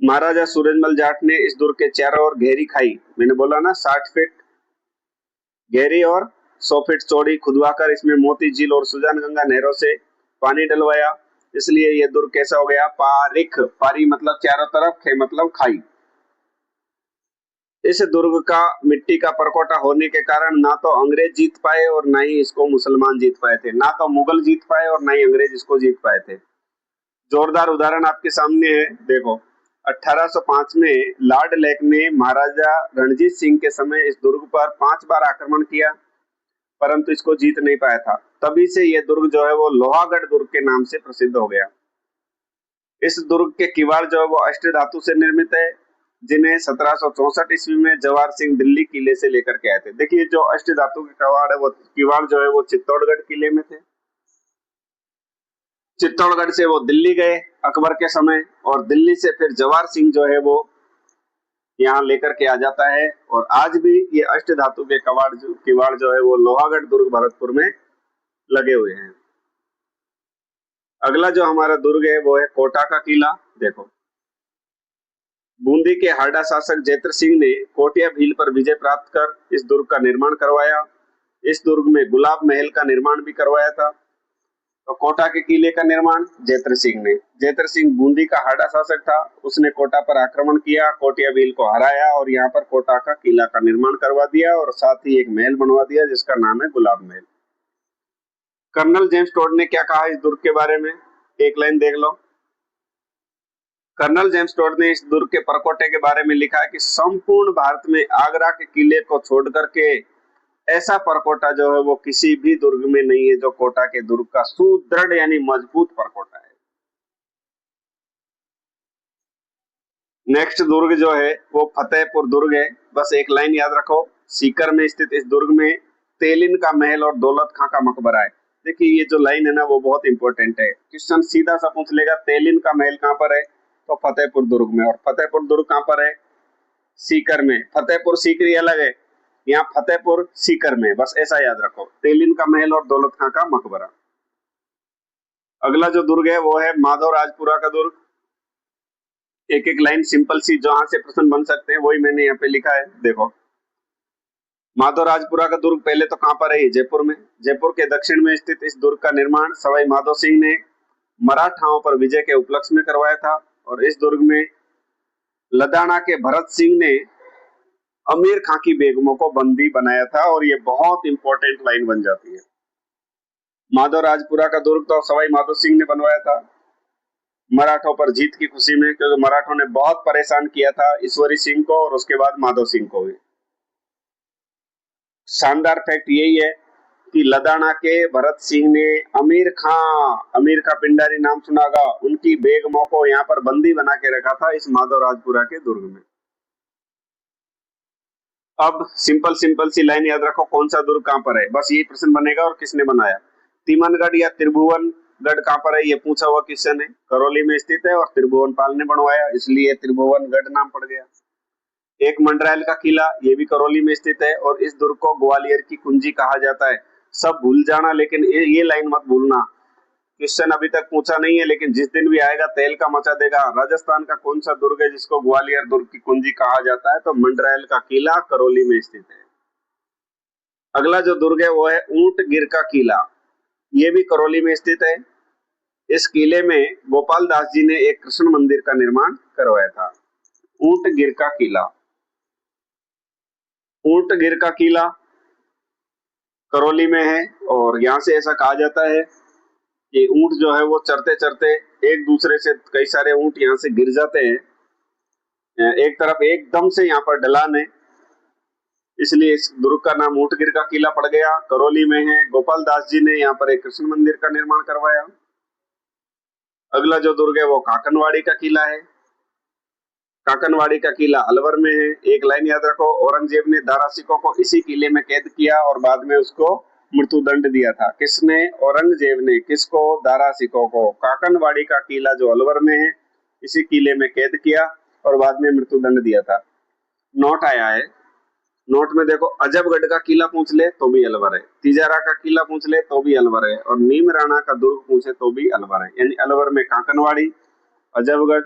महाराजा सूरजमल जाट ने इस दुर्ग के चारों ओर घेरी खाई, मैंने बोला ना 60 फीट गहरी और 100 फीट चौड़ी खुदवाकर इसमें मोती झील और सुजान गंगा नहरों से पानी डलवाया। इसलिए यह दुर्ग कैसा हो गया, पारिख। पारी मतलब चारों तरफ, खे मतलब खाई। इस दुर्ग का मिट्टी का परकोटा होने के कारण ना तो अंग्रेज जीत पाए और ना ही इसको मुसलमान जीत पाए थे, ना तो मुगल जीत पाए और ना ही अंग्रेज इसको जीत पाए थे। जोरदार उदाहरण आपके सामने है, देखो 1805 में लॉर्ड लेक ने महाराजा रणजीत सिंह के समय इस दुर्ग पर 5 बार आक्रमण किया, परंतु इसको जीत नहीं पाया था। तभी से यह दुर्ग जो है वो लोहागढ़ दुर्ग के नाम से प्रसिद्ध हो गया। इस दुर्ग के किवाड़ जो है वो अष्ट धातु से निर्मित है, जिन्हें 1764 ईस्वी में जवाहर सिंह दिल्ली किले से लेकर के आए थे। देखिए जो अष्ट धातु के किवाड़ है वो किवाड़ जो है वो चित्तौड़गढ़ किले में थे। चित्तौड़गढ़ से वो दिल्ली गए अकबर के समय, और दिल्ली से फिर जवाहर सिंह जो है वो यहाँ लेकर के आ जाता है। और आज भी ये अष्ट धातु के किवाड़ जो है वो लोहागढ़ दुर्ग भरतपुर में लगे हुए हैं। अगला जो हमारा दुर्ग है वो है कोटा का किला। देखो बूंदी के हारडा शासक जैत्र सिंह ने कोटिया भील पर विजय प्राप्त कर इस दुर्ग का निर्माण करवाया। इस दुर्ग में गुलाब महल का निर्माण भी करवाया था। तो कोटा के किले का निर्माण जैत्र सिंह ने। जैत्र सिंह बूंदी का हारडा शासक था, उसने कोटा पर आक्रमण किया, कोटिया भील को हराया और यहाँ पर कोटा का किला का निर्माण करवा दिया और साथ ही एक महल बनवा दिया जिसका नाम है गुलाब महल। कर्नल जेम्स टोड ने क्या कहा इस दुर्ग के बारे में, एक लाइन देख लो। कर्नल जेम्स टोड ने इस दुर्ग के परकोटे के बारे में लिखा है कि संपूर्ण भारत में आगरा के किले को छोड़ करके ऐसा परकोटा जो है वो किसी भी दुर्ग में नहीं है जो कोटा के दुर्ग का सुदृढ़ यानी मजबूत परकोटा है। नेक्स्ट दुर्ग जो है वो फतेहपुर दुर्ग है। बस एक लाइन याद रखो, सीकर में स्थित इस दुर्ग में तेलिन का महल और दौलत खां का मकबरा है। देखिए ये जो लाइन है ना वो बहुत इंपॉर्टेंट है, क्वेश्चन सीधा सा पूछ लेगा तेलिन का महल कहाँ पर है, तो फतेहपुर दुर्ग में। और फतेहपुर दुर्ग कहाँ पर है, सीकर में। फतेहपुर सीकरी अलग है, यहाँ फतेहपुर सीकर में, बस ऐसा याद रखो। तेलिन का महल और दौलत खां का मकबरा। अगला जो दुर्ग है वो है माधव राजपुरा का दुर्ग। एक एक लाइन सिंपल सी जहां से प्रश्न बन सकते हैं वही मैंने यहाँ पे लिखा है। देखो माधव राजपुरा का दुर्ग पहले तो कहां पर है, जयपुर में। जयपुर के दक्षिण में स्थित इस दुर्ग का निर्माण सवाई माधो सिंह ने मराठाओं पर विजय के उपलक्ष्य में करवाया था। और इस दुर्ग में लदाना के भरत सिंह ने अमीर खां की बेगमों को बंदी बनाया था। और ये बहुत इंपॉर्टेंट लाइन बन जाती है। माधव राजपुरा का दुर्ग तो सवाई माधो सिंह ने बनवाया था मराठों पर जीत की खुशी में, क्योंकि मराठों ने बहुत परेशान किया था ईश्वरी सिंह को और उसके बाद माधो सिंह को भी। शानदार फैक्ट यही है कि लदाना के भरत सिंह ने अमीर खां पिंडारी नाम सुना होगा, उनकी बेगमों को यहाँ पर बंदी बना के रखा था इस माधव राजपुरा के दुर्ग में। अब सिंपल सी लाइन याद रखो, कौन सा दुर्ग कहां पर है, बस यही प्रश्न बनेगा और किसने बनाया। तिमनगढ़ या त्रिभुवनगढ़ कहां पर है, ये पूछा हुआ क्वेश्चन है। करौली में स्थित है और त्रिभुवनपाल ने बनवाया, इसलिए त्रिभुवनगढ़ नाम पड़ गया। एक मंडरायल का किला, ये भी करौली में स्थित है और इस दुर्ग को ग्वालियर की कुंजी कहा जाता है। सब भूल जाना, लेकिन ये लाइन मत भूलना, क्वेश्चन अभी तक पूछा नहीं है लेकिन जिस दिन भी आएगा तेल का मचा देगा। राजस्थान का कौन सा दुर्ग है जिसको ग्वालियर दुर्ग की कुंजी कहा जाता है, तो मंडरायल का किला करौली में स्थित है। अगला जो दुर्ग है वो है ऊंटगिर का किला, ये भी करौली में स्थित है। इस किले में गोपाल दास जी ने एक कृष्ण मंदिर का निर्माण करवाया था। ऊंटगिर का किला, ऊंटगिर का किला करौली में है। और यहाँ से ऐसा कहा जाता है कि ऊंट जो है वो चरते चरते एक दूसरे से, कई सारे ऊंट यहाँ से गिर जाते हैं एक तरफ, एकदम से यहाँ पर ढलान है, इसलिए इस दुर्ग का नाम ऊंटगिर का किला पड़ गया। करौली में है। गोपाल दास जी ने यहाँ पर एक कृष्ण मंदिर का निर्माण करवाया। अगला जो दुर्ग है वो काकनवाड़ी का किला है। काकनवाड़ी का किला अलवर में है। एक लाइन याद रखो, औरंगजेब ने दारा सिकों को इसी किले में कैद किया और बाद में उसको मृत्यु दंड दिया था। किसने, औरंगजेब ने। किसको, दारा सिकों को। काकनवाड़ी का किला जो अलवर में है, इसी किले में कैद किया और बाद में मृत्यु दंड दिया था। नोट आया है, नोट में देखो, अजबगढ़ का किला पूछ ले तो भी अलवर है, तिजारा का किला पूछ ले तो भी अलवर है, और नीम राणा का दुर्ग पूछे तो भी अलवर है। यानी अलवर में काकनवाड़ी, अजबगढ़,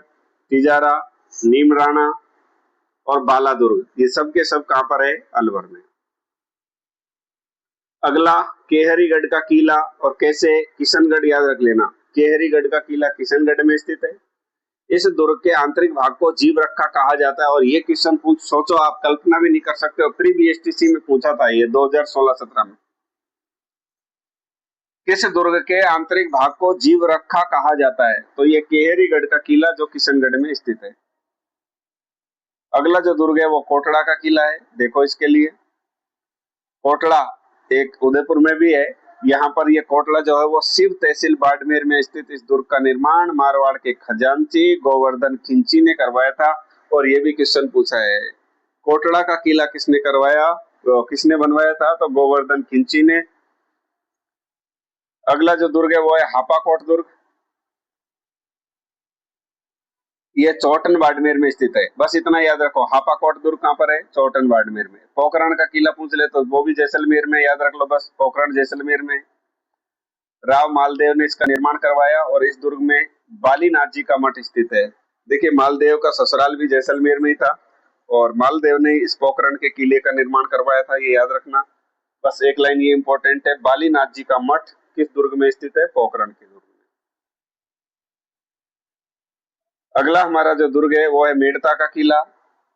तिजारा, नीमराणा और बाला दुर्ग, ये सब के सब कहां पर है? अलवर में। अगला केहरीगढ़ का किला, और कैसे? किशनगढ़ याद रख लेना। केहरीगढ़ का किला किशनगढ़ में स्थित है। इस दुर्ग के आंतरिक भाग को जीव रखा कहा जाता है, और ये क्वेश्चन सोचो, आप कल्पना भी नहीं कर सकते हो, प्री बीएसटीसी में पूछा था ये 2016-17 में। किस दुर्ग के आंतरिक भाग को जीव रखा कहा जाता है? तो ये केहरीगढ़ का किला जो किशनगढ़ में स्थित है। अगला जो दुर्ग है वो कोटड़ा का किला है। देखो इसके लिए, कोटड़ा एक उदयपुर में भी है। यहाँ पर ये कोटड़ा जो है वो शिव तहसील बाड़मेर में स्थित इस दुर्ग का निर्माण मारवाड़ के खजांची गोवर्धन खिंची ने करवाया था, और ये भी क्वेश्चन पूछा है। कोटड़ा का किला किसने करवाया, किसने बनवाया था? तो गोवर्धन खिंची ने। अगला जो दुर्ग है वो है हापाकोट दुर्ग। ये चौटन बाड़मेर में स्थित है। बस इतना याद रखो, हापाकोट दुर्ग कहाँ पर है? चौटन बाड़मेर में। पोखरण का किला पूछ ले तो वो भी जैसलमेर में, याद रख लो बस, पोखरण जैसलमेर में। राव मालदेव ने इसका निर्माण करवाया, और इस दुर्ग में बालीनाथ जी का मठ स्थित है। देखिए, मालदेव का ससुराल भी जैसलमेर में ही था, और मालदेव ने इस पोखरण के किले का निर्माण करवाया था, ये याद रखना। बस एक लाइन ये इंपॉर्टेंट है, बालीनाथ जी का मठ किस दुर्ग में स्थित है? पोखरण के दुर्ग में। अगला हमारा जो दुर्ग है वो है मेड़ता का किला।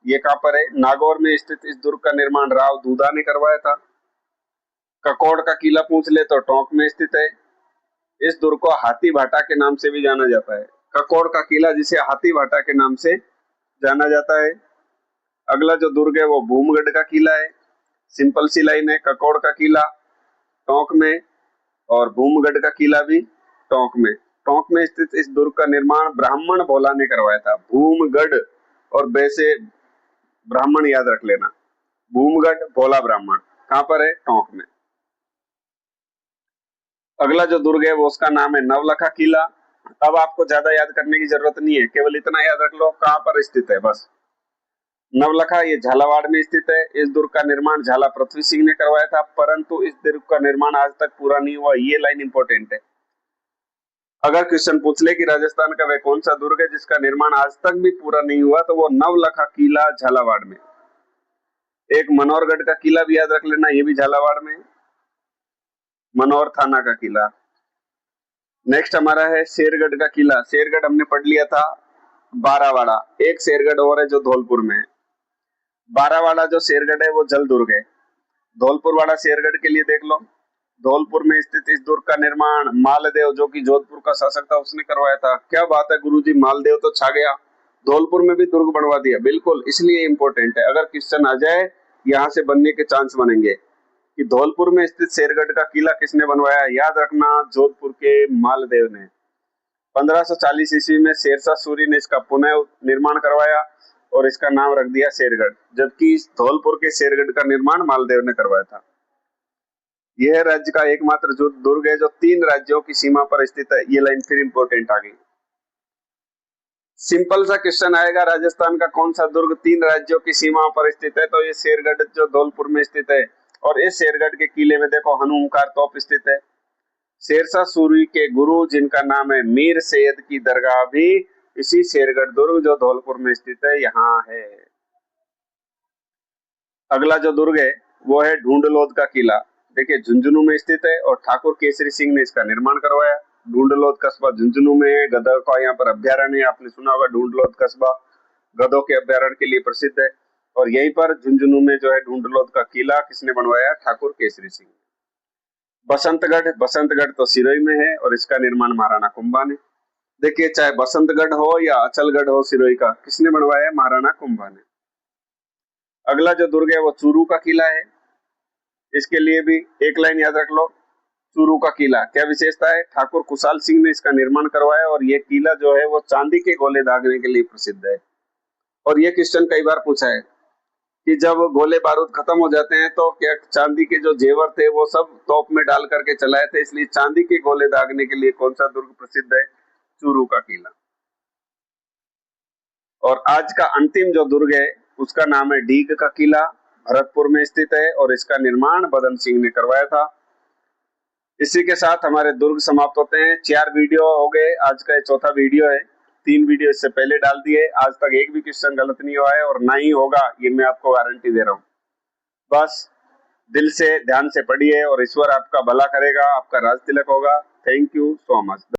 ये कहां पर है? नागौर में स्थित इस दुर्ग का निर्माण राव दूधा ने करवाया था। ककोड़ का किला पूछ ले तो टोंक में स्थित है। इस दुर्ग को हाथी भाटा के नाम से भी जाना जाता है। ककोड़ का किला जिसे हाथी भाटा के नाम से जाना जाता है। अगला जो दुर्ग है वो भूमगढ़ का किला है। सिंपल सी लाइन है, ककोड़ का किला टोंक में, और भूमगढ़ का किला भी टोंक में। टोंक में स्थित इस दुर्ग का निर्माण ब्राह्मण भोला ने करवाया था। भूमगढ़ और वैसे ब्राह्मण याद रख लेना, भूमगढ़ भोला ब्राह्मण कहां पर है? टोंक में। अगला जो दुर्ग है वो उसका नाम है नवलखा किला। अब आपको ज्यादा याद करने की जरूरत नहीं है, केवल इतना याद रख लो कहां पर स्थित है बस। नवलखा ये झालावाड़ में स्थित है। इस दुर्ग का निर्माण झाला पृथ्वी सिंह ने करवाया था, परंतु इस दुर्ग का निर्माण आज तक पूरा नहीं हुआ। ये लाइन इंपॉर्टेंट है। अगर क्वेश्चन पूछ ले कि राजस्थान का वह कौन सा दुर्ग है जिसका निर्माण आज तक भी पूरा नहीं हुआ, तो वो नवलखा किला झालावाड़ में। एक मनोहरगढ़ का किला भी याद रख लेना, ये भी झालावाड़ में, मनोहर थाना का किला। नेक्स्ट हमारा है शेरगढ़ का किला। शेरगढ़ हमने पढ़ लिया था, बारावाड़ा। एक शेरगढ़ और है जो धौलपुर में है। बारावाड़ा जो शेरगढ़ है वो जल दुर्ग है। धौलपुर वाला शेरगढ़ के लिए देख लो, धौलपुर में स्थित इस दुर्ग का निर्माण मालदेव जो कि जोधपुर का शासक था उसने करवाया था। क्या बात है गुरुजी, मालदेव तो छा गया, धौलपुर में भी दुर्ग बनवा दिया। बिल्कुल, इसलिए इंपॉर्टेंट है। अगर क्वेश्चन आ जाए यहाँ से बनने के चांस बनेंगे कि धौलपुर में स्थित शेरगढ़ का किला किसने बनवाया, याद रखना जोधपुर के मालदेव ने। 1540 ईस्वी में शेरशाह सूरी ने इसका पुनः निर्माण करवाया और इसका नाम रख दिया शेरगढ़, जबकि धौलपुर के शेरगढ़ का निर्माण मालदेव ने करवाया था। यह राज्य का एकमात्र दुर्ग है जो 3 राज्यों की सीमा पर स्थित है। ये लाइन फिर इंपॉर्टेंट आ गई। सिंपल सा क्वेश्चन आएगा, राजस्थान का कौन सा दुर्ग 3 राज्यों की सीमा पर स्थित है, तो ये शेरगढ़ जो धौलपुर में स्थित है। और इस शेरगढ़ के किले में देखो हनुमकार तोप स्थित है। शेरशाह सूरी के गुरु जिनका नाम है मीर सैयद की दरगाह भी इसी शेरगढ़ दुर्ग जो धौलपुर में स्थित है यहाँ है। अगला जो दुर्ग है वो है ढूंढलोद का किला। देखिए झुंझुनू में स्थित है और ठाकुर केसरी सिंह ने इसका निर्माण करवाया। ढूंढलोद कस्बा झुंझुनू में है। गधों का यहाँ पर अभ्यारण्य, आपने सुना होगा, ढूंढलोद कस्बा गधों के अभ्यारण्य के लिए प्रसिद्ध है। और यहीं पर झुंझुनू में जो है ढूंढलोद का किला किसने बनवाया? ठाकुर केसरी सिंह। बसंतगढ़ तो सिरोही में है और इसका निर्माण महाराणा कुंभा ने। देखिए चाहे बसंतगढ़ हो या अचलगढ़ हो सिरोही का, किसने बनवाया? महाराणा कुंभा ने। अगला जो दुर्ग है वो चूरू का किला है। इसके लिए भी एक लाइन याद रख लो, चूरू का किला क्या विशेषता है? ठाकुर कुशाल सिंह ने इसका निर्माण करवाया और ये किला जो है वो चांदी के गोले दागने के लिए प्रसिद्ध है। और ये क्वेश्चन कई बार पूछा है कि जब गोले बारूद खत्म हो जाते हैं तो क्या चांदी के जो जेवर थे वो सब तोप में डाल करके चलाए थे, इसलिए चांदी के गोले दागने के लिए कौन सा दुर्ग प्रसिद्ध है? चूरू का किला। और आज का अंतिम जो दुर्ग है उसका नाम है डीग का किला, भरतपुर में स्थित है और इसका निर्माण बदन सिंह ने करवाया था। इसी के साथ हमारे दुर्ग समाप्त होते हैं। 4 वीडियो हो गए, आज का 4था वीडियो है। 3 वीडियो इससे पहले डाल दिए, आज तक एक भी क्वेश्चन गलत नहीं हुआ है और ना ही होगा, ये मैं आपको गारंटी दे रहा हूँ। बस दिल से ध्यान से पढ़िए और ईश्वर आपका भला करेगा, आपका राज तिलक होगा। Thank you so much.